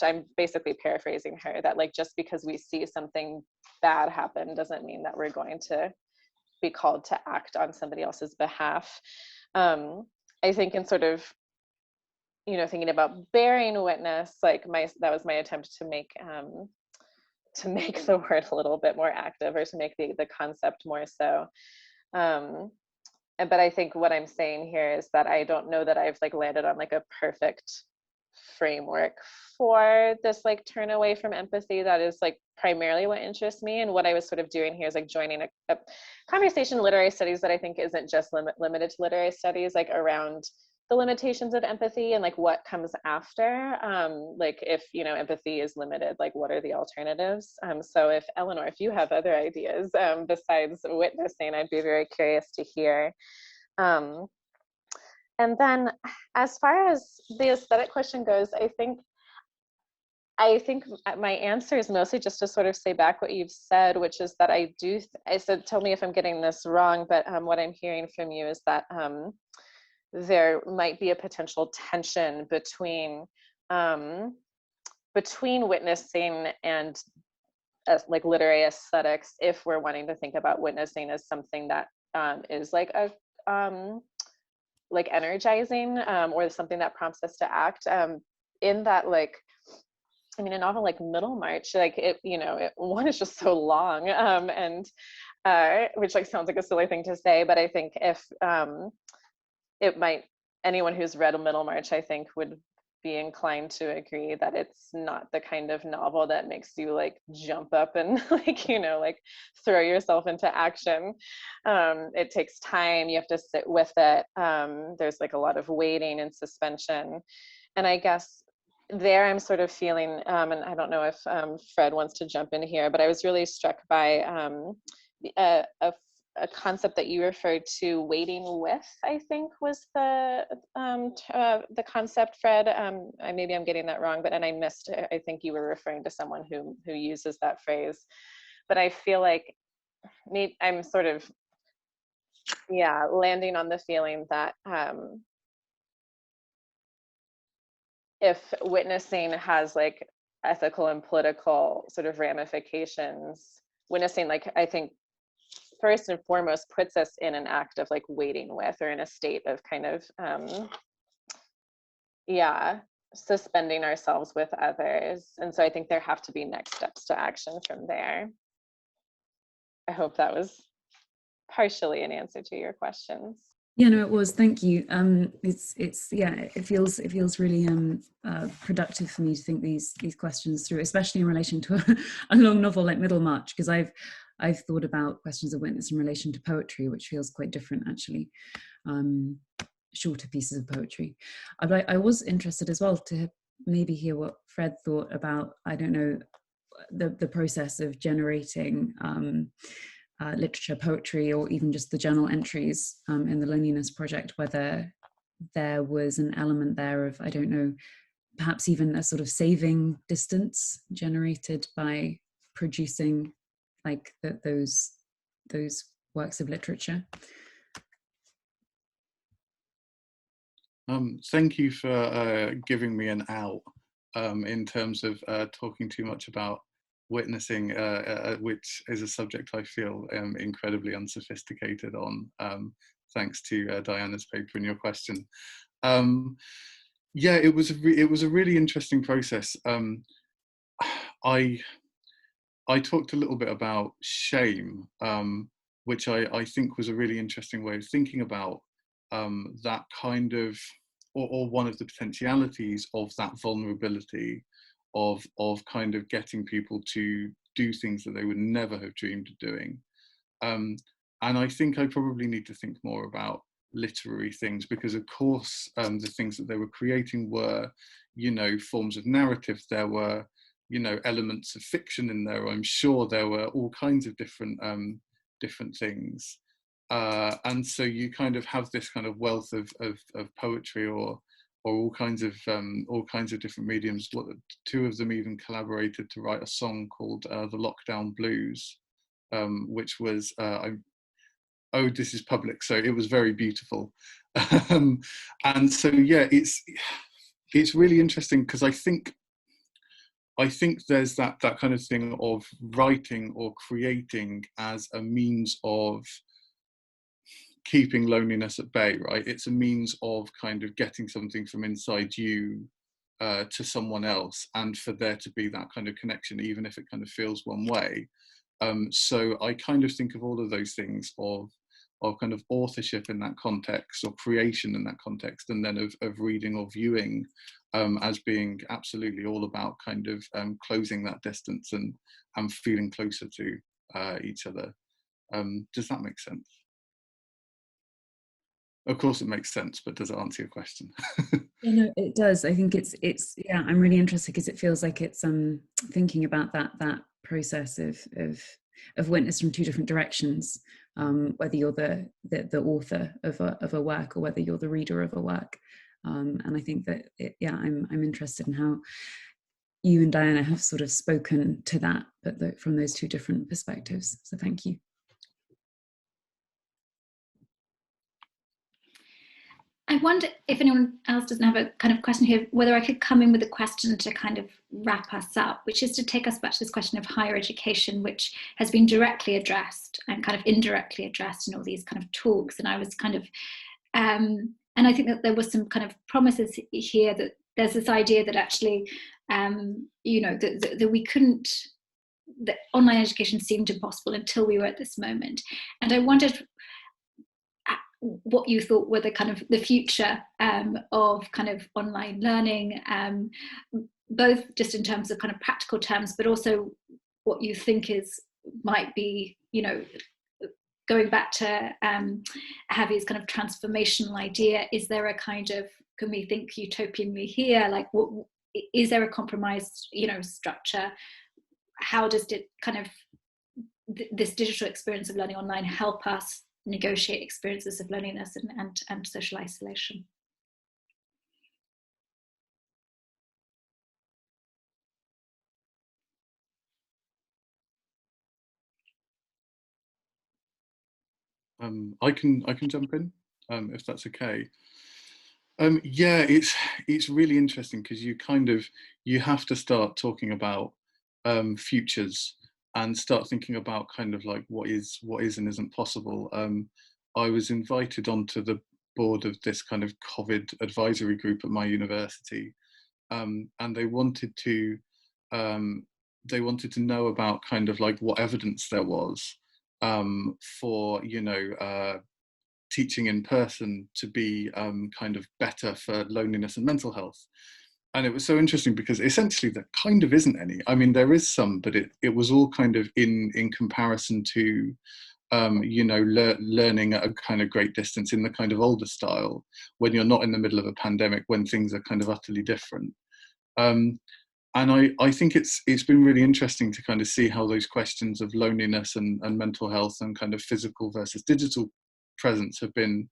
I'm basically paraphrasing her, that like just because we see something bad happen doesn't mean that we're going to be called to act on somebody else's behalf. I think in sort of, thinking about bearing witness, like that was my attempt to make the word a little bit more active, or to make the concept more so. But I think what I'm saying here is that I don't know that I've like landed on like a perfect framework for this like turn away from empathy that is like primarily what interests me. And what I was sort of doing here is like joining a conversation in literary studies that I think isn't just limited to literary studies, like around the limitations of empathy and like what comes after. Like if, empathy is limited, like what are the alternatives? So if Eleanor, if you have other ideas besides witnessing, I'd be very curious to hear. And then as far as the aesthetic question goes, I think my answer is mostly just to sort of say back what you've said, which is that I said, tell me if I'm getting this wrong, but what I'm hearing from you is that there might be a potential tension between witnessing and like literary aesthetics, if we're wanting to think about witnessing as something that is like a like energizing, or something that prompts us to act. In that, like, I mean, a novel like Middlemarch, like one is just so long, and which like sounds like a silly thing to say, but I think if anyone who's read a Middlemarch, I think, would be inclined to agree that it's not the kind of novel that makes you like jump up and like, like throw yourself into action. It takes time, you have to sit with it. There's like a lot of waiting and suspension. And I guess there I'm sort of feeling, and I don't know if Fred wants to jump in here, but I was really struck by a concept that you referred to, waiting with, I think was the concept, Fred. Maybe I'm getting that wrong, and I missed it. I think you were referring to someone who uses that phrase. But I feel like I'm sort of, landing on the feeling that if witnessing has like ethical and political sort of ramifications, witnessing, like, I think first and foremost puts us in an act of like waiting with, or in a state of kind of suspending ourselves with others. And so I think there have to be next steps to action from there. I hope that was partially an answer to your questions. Yeah, no, it was. Thank you. It feels really productive for me to think these questions through, especially in relation to a long novel like Middlemarch, because I've thought about questions of witness in relation to poetry, which feels quite different actually. Shorter pieces of poetry. I was interested as well to maybe hear what Fred thought about, I don't know, the process of generating literature, poetry, or even just the journal entries in the Loneliness Project, whether there was an element there of, I don't know, perhaps even a sort of saving distance generated by producing like those works of literature. Thank you for giving me an out in terms of talking too much about witnessing, which is a subject I feel incredibly unsophisticated on, thanks to Diana's paper and your question. Yeah, it was a really interesting process. I talked a little bit about shame, which I think was a really interesting way of thinking about that kind of, or one of the potentialities of that vulnerability of kind of getting people to do things that they would never have dreamed of doing. And I think I probably need to think more about literary things, because of course the things that they were creating were, you know, forms of narrative. There were, you know, elements of fiction in there. I'm sure there were all kinds of different things. And so you kind of have this kind of wealth of poetry or all kinds of different mediums. Two of them even collaborated to write a song called "The Lockdown Blues," which was oh, this is public, so it was very beautiful. And so yeah, it's really interesting, because I think there's that kind of thing of writing or creating as a means of keeping loneliness at bay, right? It's a means of kind of getting something from inside you to someone else, and for there to be that kind of connection, even if it kind of feels one way. So I kind of think of all of those things of kind of authorship in that context, or creation in that context, and then of reading or viewing as being absolutely all about kind of closing that distance and feeling closer to each other. Does that make sense? Of course it makes sense, but does it answer your question? Yeah, no, it does. I think it's yeah, I'm really interested, because it feels like it's thinking about that process of witness from two different directions, whether you're the author of a work, or whether you're the reader of a work. And I think that yeah, I'm interested in how you and Diana have sort of spoken to that, but from those two different perspectives. So thank you. I wonder if anyone else doesn't have a kind of question here, whether I could come in with a question to kind of wrap us up, which is to take us back to this question of higher education, which has been directly addressed and kind of indirectly addressed in all these kind of talks. And I was kind of, and I think that there was some kind of promises here, that there's this idea that actually, you know, that we couldn't, that online education seemed impossible until we were at this moment. And I wondered what you thought were the kind of the future of kind of online learning, both just in terms of kind of practical terms, but also what you think might be, you know, going back to Javi's kind of transformational idea. Is there a kind of, can we think utopianly here? Like, what is there a compromised, you know, structure? How does it kind of this digital experience of learning online help us negotiate experiences of loneliness and social isolation? I can jump in if that's okay. Yeah, it's really interesting, because you have to start talking about futures and start thinking about kind of like what is and isn't possible. I was invited onto the board of this kind of COVID advisory group at my university, and they wanted to know about kind of like what evidence there was for, you know, teaching in person to be kind of better for loneliness and mental health. And it was so interesting, because essentially there kind of isn't any. I mean, there is some, but it was all kind of in comparison to, you know, learning at a kind of great distance in the kind of older style, when you're not in the middle of a pandemic, when things are kind of utterly different. I think it's been really interesting to kind of see how those questions of loneliness and mental health and kind of physical versus digital presence have been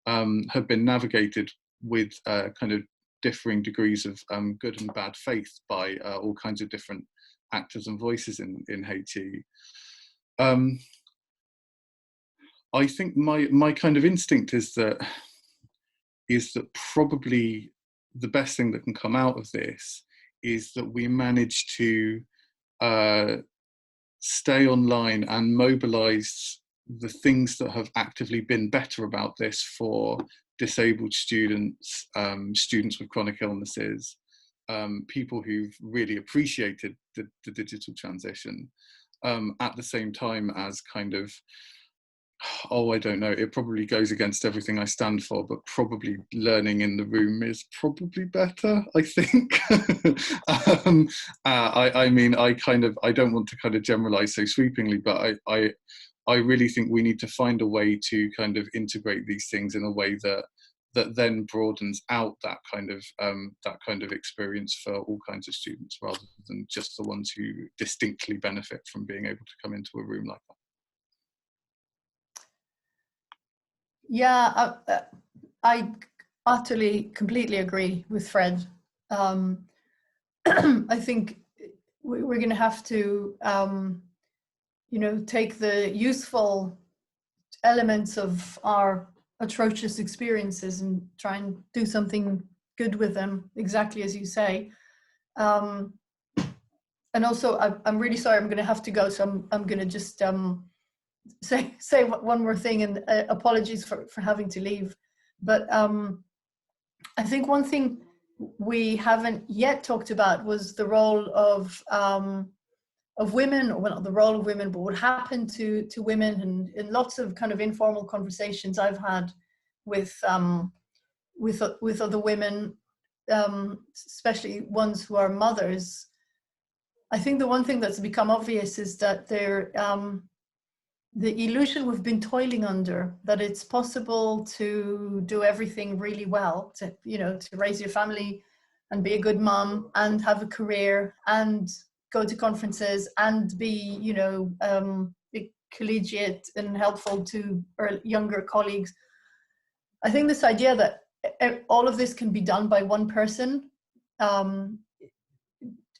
navigated with kind of differing degrees of good and bad faith by all kinds of different actors and voices in HE. I think my kind of instinct is that probably the best thing that can come out of this is that we manage to stay online and mobilize the things that have actively been better about this for disabled students, students with chronic illnesses, people who've really appreciated the digital transition, at the same time as kind of, I don't know, it probably goes against everything I stand for, but probably learning in the room is probably better, I think. I mean, I don't want to kind of generalize so sweepingly, but I really think we need to find a way to kind of integrate these things in a way that then broadens out that kind of experience for all kinds of students, rather than just the ones who distinctly benefit from being able to come into a room like that. Yeah, I utterly, completely agree with Fred. I think we're going to have to, take the useful elements of our atrocious experiences and try and do something good with them, exactly as you say. And also, I'm really sorry, I'm going to have to go, so I'm going to just say one more thing, and apologies for having to leave. But I think one thing we haven't yet talked about was the role of women, or well, not the role of women, but what happened to women, and in lots of kind of informal conversations I've had with other women, especially ones who are mothers. I think the one thing that's become obvious is that the illusion we've been toiling under, that it's possible to do everything really well, to raise your family and be a good mom and have a career and go to conferences and be, collegiate and helpful to younger colleagues. I think this idea that all of this can be done by one person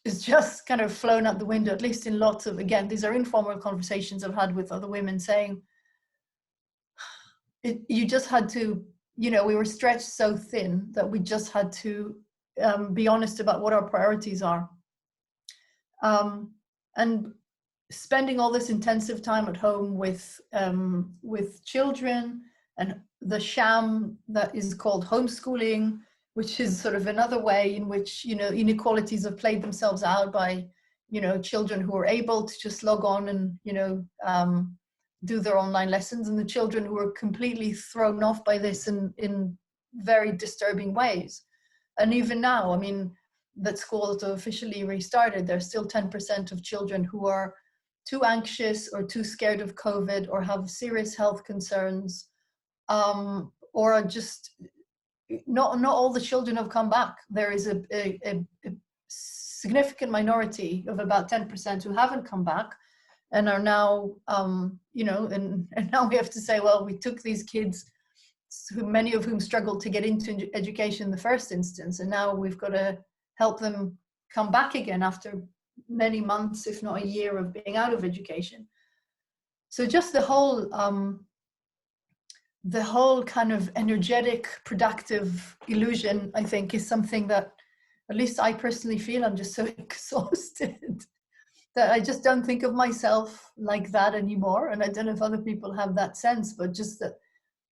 is just kind of flown out the window, at least in lots of, again, these are informal conversations I've had with other women saying, you just had to, we were stretched so thin that we just had to be honest about what our priorities are. And spending all this intensive time at home with children, and the sham that is called homeschooling, which is sort of another way in which, inequalities have played themselves out by, children who are able to just log on and, do their online lessons, and the children who are completely thrown off by this in very disturbing ways. And even now, I mean, that schools have officially restarted, there's still 10% of children who are too anxious or too scared of COVID or have serious health concerns, or are just, not all the children have come back. There is a significant minority of about 10% who haven't come back and are now, and now we have to say, well, we took these kids, many of whom struggled to get into education in the first instance, and now we've got to help them come back again after many months, if not a year, of being out of education. So just the whole kind of energetic, productive illusion, I think, is something that, at least I personally feel, I'm just so exhausted that I just don't think of myself like that anymore. And I don't know if other people have that sense, but just that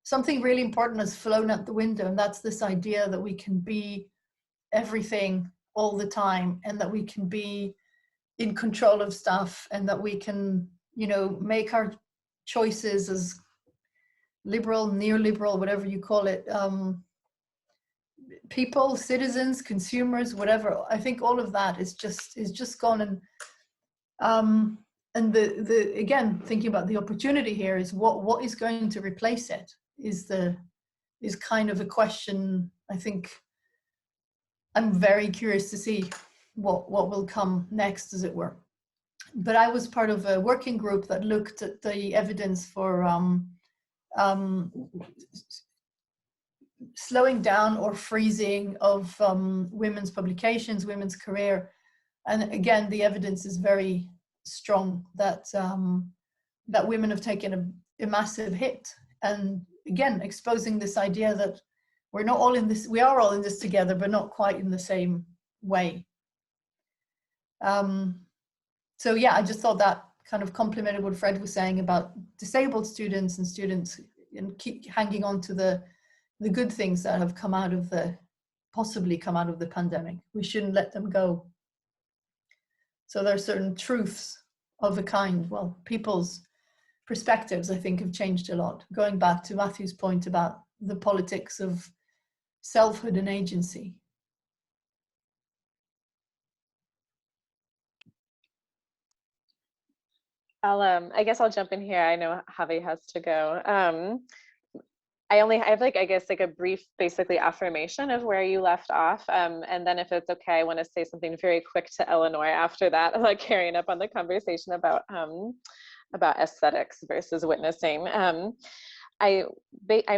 something really important has flown out the window, and that's this idea that we can be everything all the time, and that we can be in control of stuff, and that we can, make our choices as liberal, neoliberal, whatever you call it, people, citizens, consumers, whatever. I think all of that is just gone. And the again, thinking about the opportunity here is what is going to replace it is kind of a question I think I'm very curious to see what will come next, as it were. But I was part of a working group that looked at the evidence for slowing down or freezing of women's publications, women's career. And again, the evidence is very strong that that women have taken a massive hit. And again, exposing this idea that we're not all in this, we are all in this together, but not quite in the same way. So yeah, I just thought that kind of complemented what Fred was saying about disabled students and students, and keep hanging on to the good things that have come out of possibly come out of the pandemic. We shouldn't let them go. So there are certain truths of a kind, well, people's perspectives, I think, have changed a lot. Going back to Matthew's point about the politics of selfhood and agency. I guess I'll jump in here. I know Javi has to go. I have like, I guess like a brief, basically affirmation of where you left off. And then if it's okay, I want to say something very quick to Eleanor after that, like carrying up on the conversation about aesthetics versus witnessing. I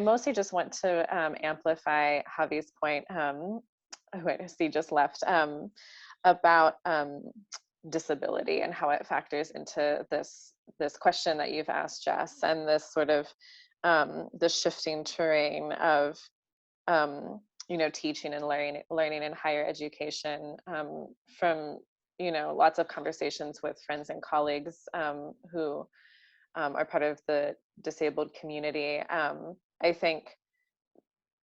mostly just want to amplify Javi's point, who I see just left, about disability and how it factors into this question that you've asked, Jess, and this sort of the shifting terrain of teaching and learning in higher education, from lots of conversations with friends and colleagues who are part of the disabled community. I think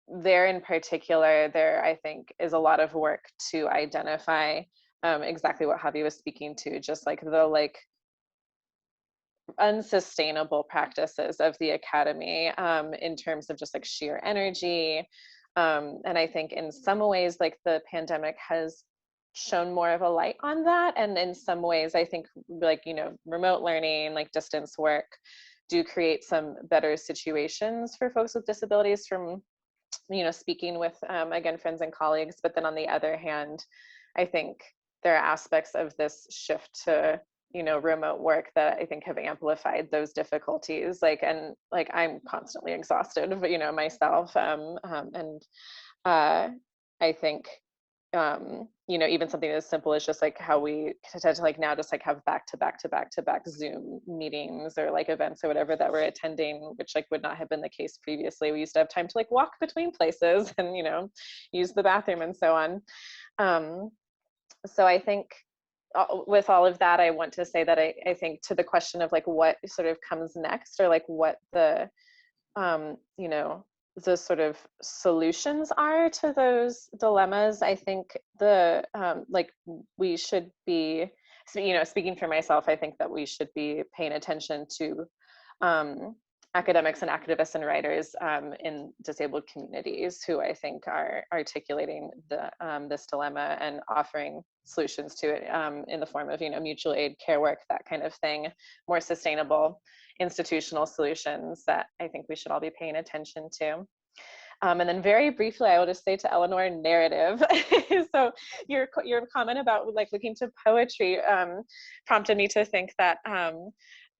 there in particular, I think is a lot of work to identify exactly what Javi was speaking to, just like the unsustainable practices of the academy in terms of just like sheer energy. And I think in some ways, like the pandemic has shown more of a light on that. And in some ways, I think like, remote learning, like distance work, do create some better situations for folks with disabilities from, speaking with, again, friends and colleagues. But then on the other hand, I think there are aspects of this shift to, remote work that I think have amplified those difficulties. I'm constantly exhausted, but, myself. I think, even something as simple as just like how we tend to like now just like have back to back Zoom meetings or like events or whatever that we're attending, which like would not have been the case previously. We used to have time to like walk between places and, use the bathroom and so on. So I think with all of that, I want to say that I think to the question of like what sort of comes next, or like what the, the sort of solutions are to those dilemmas, I think we should be, speaking for myself, I think that we should be paying attention to academics and activists and writers in disabled communities who I think are articulating this dilemma and offering solutions to it in the form of, mutual aid, care work, that kind of thing, more sustainable institutional solutions that I think we should all be paying attention to. And then very briefly, I will just say to Eleanor, narrative. So your comment about like looking to poetry prompted me to think that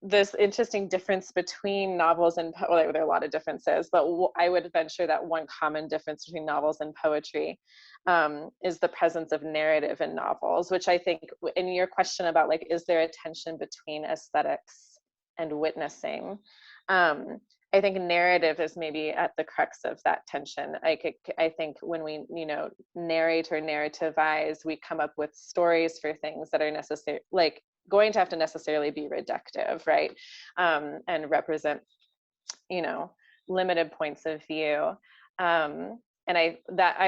this interesting difference between novels and there are a lot of differences, but I would venture that one common difference between novels and poetry is the presence of narrative in novels, which I think in your question about like, is there a tension between aesthetics and witnessing? I think narrative is maybe at the crux of that tension. I think when we, narrate or narrativize, we come up with stories for things that are necessary, like going to have to necessarily be reductive, right? And represent, limited points of view. And I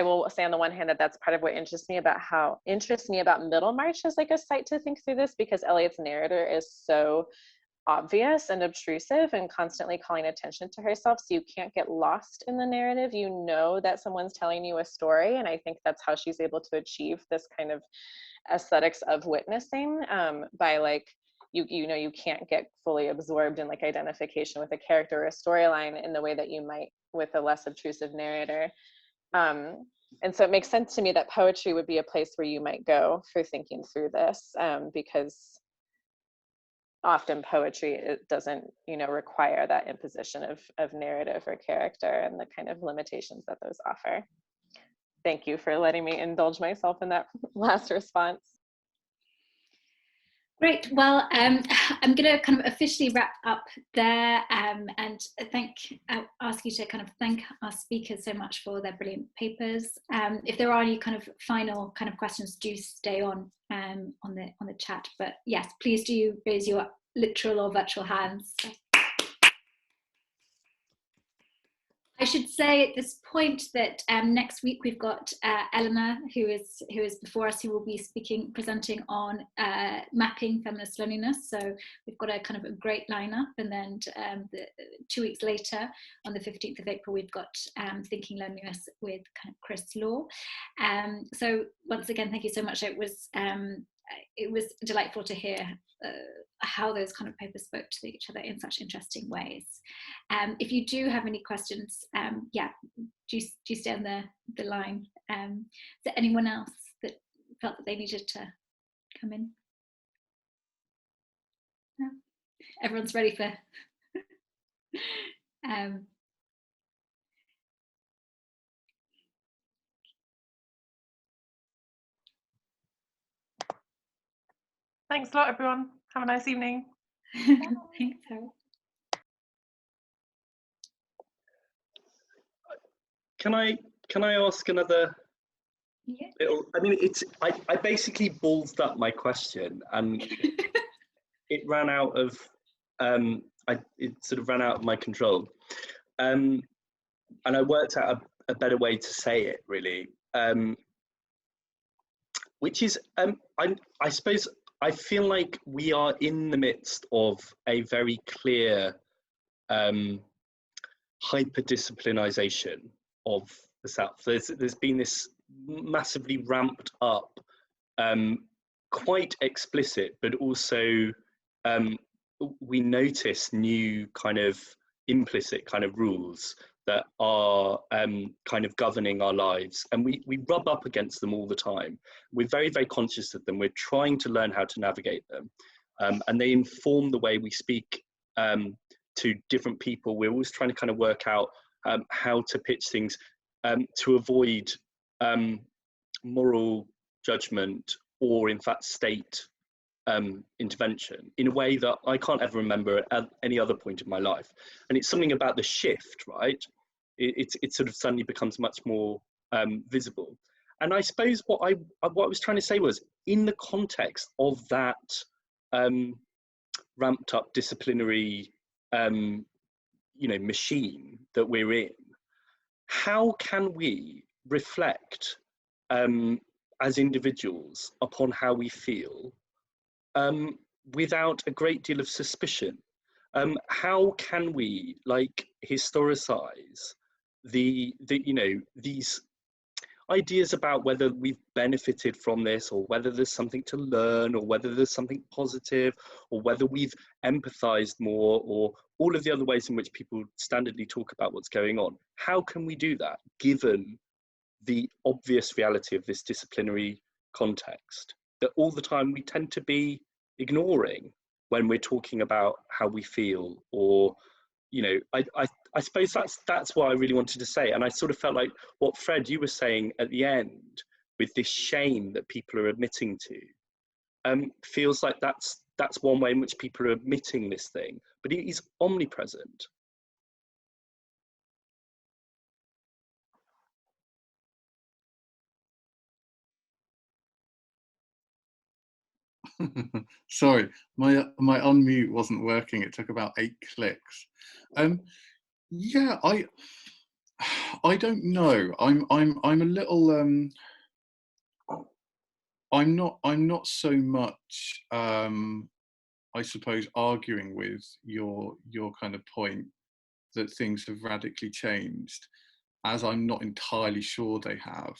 will say on the one hand that that's part of what interests me about Middlemarch as like a site to think through this, because Eliot's narrator is so obvious and obtrusive and constantly calling attention to herself, so you can't get lost in the narrative. That someone's telling you a story, and I think that's how she's able to achieve this kind of aesthetics of witnessing by like you can't get fully absorbed in like identification with a character or a storyline in the way that you might with a less obtrusive narrator. And so it makes sense to me that poetry would be a place where you might go for thinking through this, because often poetry, it doesn't, require that imposition of narrative or character and the kind of limitations that those offer. Thank you for letting me indulge myself in that last response. Great. Well, I'm going to kind of officially wrap up there, and ask you to kind of thank our speakers so much for their brilliant papers. If there are any kind of final kind of questions, do stay on the chat. But yes, please do raise your literal or virtual hands. I should say at this point that next week we've got Eleanor, who is before us, who will be presenting on mapping feminist loneliness. So we've got a kind of a great lineup, and then 2 weeks later, on the 15th of April, we've got Thinking Loneliness with kind of Chris Law. So once again, thank you so much. It was delightful to hear how those kind of papers spoke to each other in such interesting ways. If you do have any questions, do stay on the line. Is there anyone else that felt that they needed to come in? No? Everyone's ready for Thanks a lot, everyone. Have a nice evening. Thanks, Sarah. Can I ask another? Yeah. Little, I mean, I basically ballsed up my question, and it ran out of it sort of ran out of my control, and I worked out a better way to say it, really, which is I suppose I feel like we are in the midst of a very clear hyperdisciplinization of the South. There's been this massively ramped up, quite explicit, but also we notice new kind of implicit kind of rules that are kind of governing our lives, and we rub up against them all the time. We're very, very conscious of them. We're trying to learn how to navigate them, and they inform the way we speak to different people. We're always trying to kind of work out how to pitch things to avoid moral judgment or, in fact, state intervention in a way that I can't ever remember at any other point in my life. And it's something about the shift, right? It sort of suddenly becomes much more visible. And I suppose what I was trying to say was, in the context of that ramped up disciplinary machine that we're in, how can we reflect as individuals upon how we feel without a great deal of suspicion? How can we historicize these ideas about whether we've benefited from this, or whether there's something to learn, or whether there's something positive, or whether we've empathized more, or all of the other ways in which people standardly talk about what's going on? How can we do that given the obvious reality of this disciplinary context that all the time we tend to be ignoring when we're talking about how we feel? Or I suppose that's what I really wanted to say. And I sort of felt like what Fred, you were saying at the end, with this shame that people are admitting to, feels like that's one way in which people are admitting this thing, but it is omnipresent. Sorry, my unmute wasn't working. It took about 8 clicks. Yeah, I don't know. I'm a little I'm not so much I suppose arguing with your kind of point that things have radically changed, as I'm not entirely sure they have.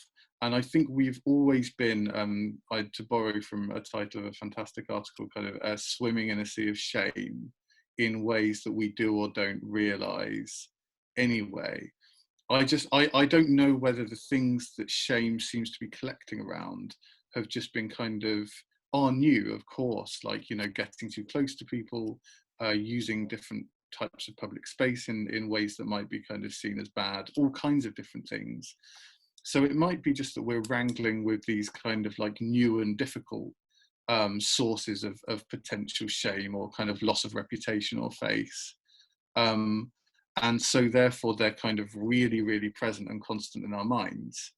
And I think we've always been, to borrow from a title of a fantastic article, kind of swimming in a sea of shame in ways that we do or don't realise anyway. I don't know whether the things that shame seems to be collecting around have just been kind of are new, of course, like, you know, getting too close to people, using different types of public space in ways that might be kind of seen as bad, all kinds of different things. So it might be just that we're wrangling with these kind of like new and difficult sources of potential shame or kind of loss of reputation or face. And so therefore they're kind of really, really present and constant in our minds.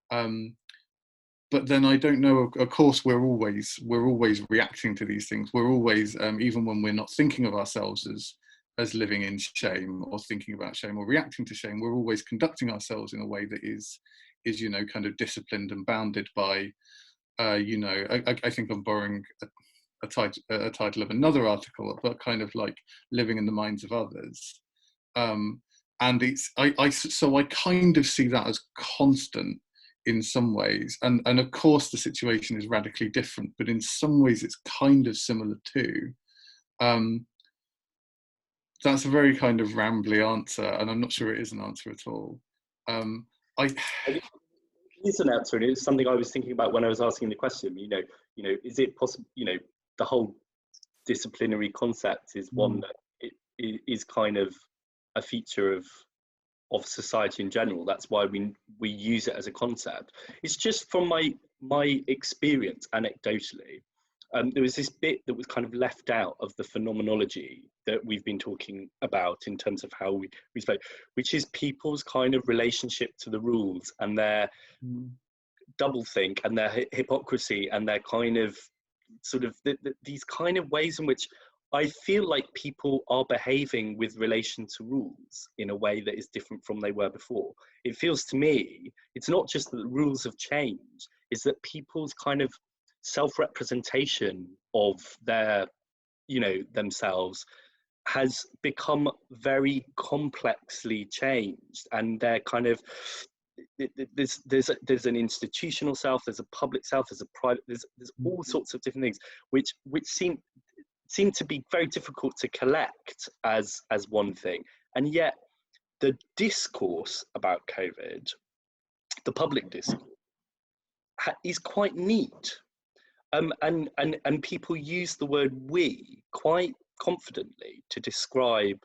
But then I don't know, of course, we're always reacting to these things. We're always, even when we're not thinking of ourselves as living in shame or thinking about shame or reacting to shame, we're always conducting ourselves in a way that is, you know, kind of disciplined and bounded by, you know, I think I'm borrowing a title of another article, but kind of like living in the minds of others. And it's, so I kind of see that as constant in some ways. And of course the situation is radically different, but in some ways it's kind of similar too. That's a very kind of rambly answer, and I'm not sure it is an answer at all. It is an answer, and it's something I was thinking about when I was asking the question. You know, is it possible? You know, the whole disciplinary concept is one that it is kind of a feature of society in general. That's why we use it as a concept. It's just from my experience anecdotally. There was this bit that was kind of left out of the phenomenology that we've been talking about in terms of how we spoke, which is people's kind of relationship to the rules and their doublethink and their hypocrisy and their kind of sort of these kind of ways in which I feel like people are behaving with relation to rules in a way that is different from they were before. It feels to me, it's not just that the rules have changed, it's that people's kind of self-representation of their, you know, themselves has become very complexly changed, and they're kind of, there's an institutional self, there's a public self, there's a private, there's all sorts of different things which seem to be very difficult to collect as one thing. And yet the discourse about COVID, the public discourse, is quite neat. And people use the word we quite confidently to describe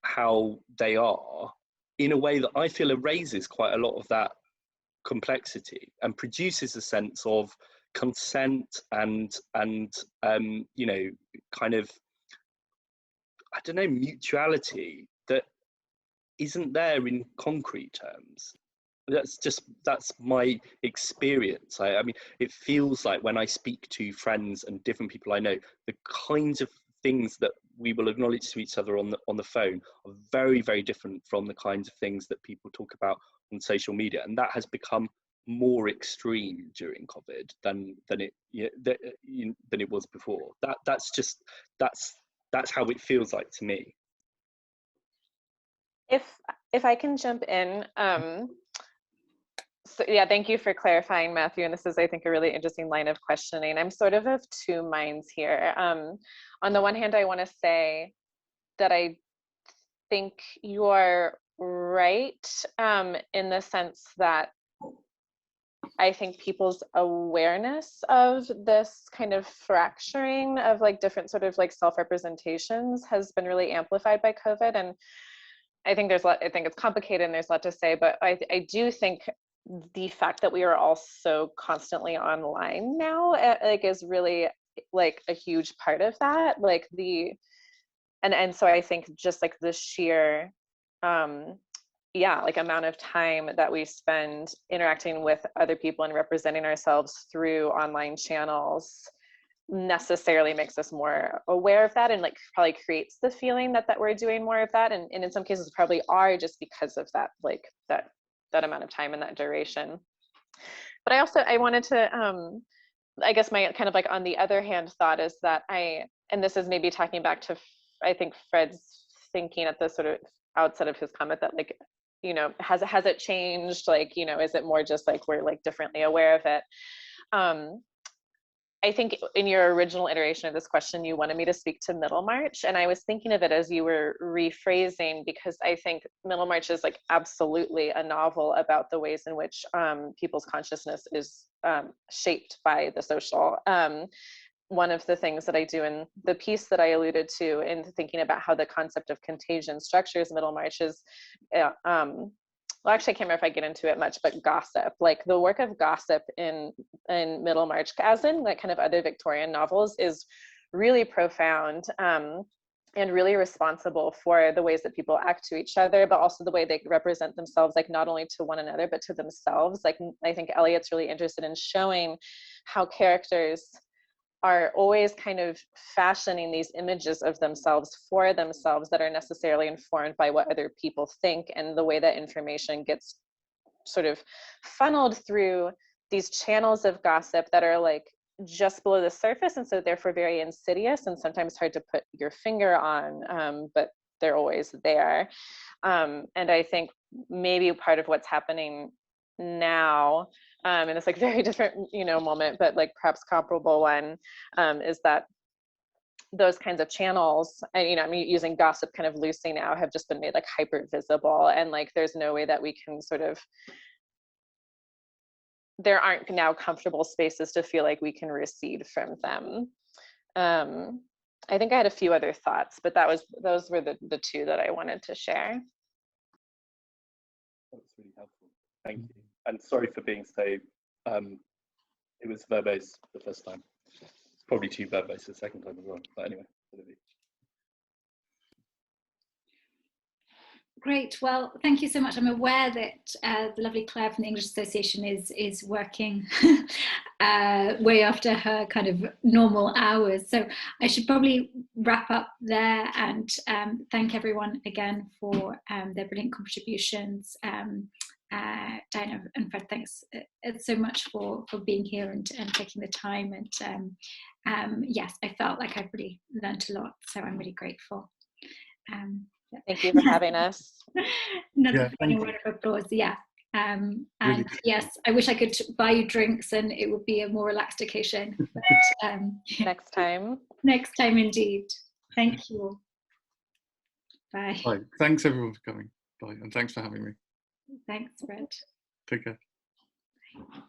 how they are in a way that I feel erases quite a lot of that complexity and produces a sense of consent and you know, kind of, I don't know, mutuality that isn't there in concrete terms. That's my experience. I mean, it feels like when I speak to friends and different people I know, the kinds of things that we will acknowledge to each other on the phone are very, very different from the kinds of things that people talk about on social media, and that has become more extreme during COVID than it was before. That's how it feels like to me. If I can jump in, so yeah, thank you for clarifying, Matthew. And this is, I think, a really interesting line of questioning. I'm sort of two minds here. On the one hand, I want to say that I think you are right in the sense that I think people's awareness of this kind of fracturing of like different sort of like self-representations has been really amplified by COVID. And I think I think it's complicated and there's a lot to say, but I do think the fact that we are all so constantly online now, like, is really like a huge part of that. Like and so I think just like the sheer, like amount of time that we spend interacting with other people and representing ourselves through online channels necessarily makes us more aware of that, and like probably creates the feeling that we're doing more of that, and in some cases probably are, just because of that, like that amount of time and that duration. But I wanted to I guess my kind of like on the other hand thought is that and this is maybe talking back to I think Fred's thinking at the sort of outset of his comment, that like, you know, has it changed, like, you know, is it more just like we're like differently aware of it? I think in your original iteration of this question, you wanted me to speak to Middlemarch, and I was thinking of it as you were rephrasing, because I think Middlemarch is like absolutely a novel about the ways in which people's consciousness is shaped by the social. One of the things that I do in the piece that I alluded to in thinking about how the concept of contagion structures Middlemarch is, well, actually, I can't remember if I get into it much, but gossip, like the work of gossip in Middlemarch, as in like kind of other Victorian novels, is really profound and really responsible for the ways that people act to each other, but also the way they represent themselves, like not only to one another, but to themselves. Like, I think Eliot's really interested in showing how characters are always kind of fashioning these images of themselves for themselves that are necessarily informed by what other people think, and the way that information gets sort of funneled through these channels of gossip that are like just below the surface, and so therefore very insidious and sometimes hard to put your finger on, but they're always there. And I think maybe part of what's happening now, and it's like very different, moment, but like perhaps comparable one, is that those kinds of channels, and I'm using gossip kind of loosely now, have just been made like hyper visible, and like there's no way that we can sort of, there aren't now comfortable spaces to feel like we can recede from them. I think I had a few other thoughts, but those were the two that I wanted to share. That's really helpful. Thank you. And sorry for being so, it was verbose the first time. It's probably too verbose the second time as well, but anyway. Great, well, thank you so much. I'm aware that the lovely Claire from the English Association is working way after her kind of normal hours. So I should probably wrap up there and thank everyone again for their brilliant contributions. Diana and Fred, thanks so much for being here and taking the time. And yes, I felt like I've really learned a lot, so I'm really grateful. Thank you for having us. Another final round of applause, yeah. And really, yes, I wish I could buy you drinks and it would be a more relaxed occasion. But, next time. Next time, indeed. Thank you all. Bye. Bye. Thanks everyone for coming. Bye, and thanks for having me. Thanks, Fred. Take care. Bye.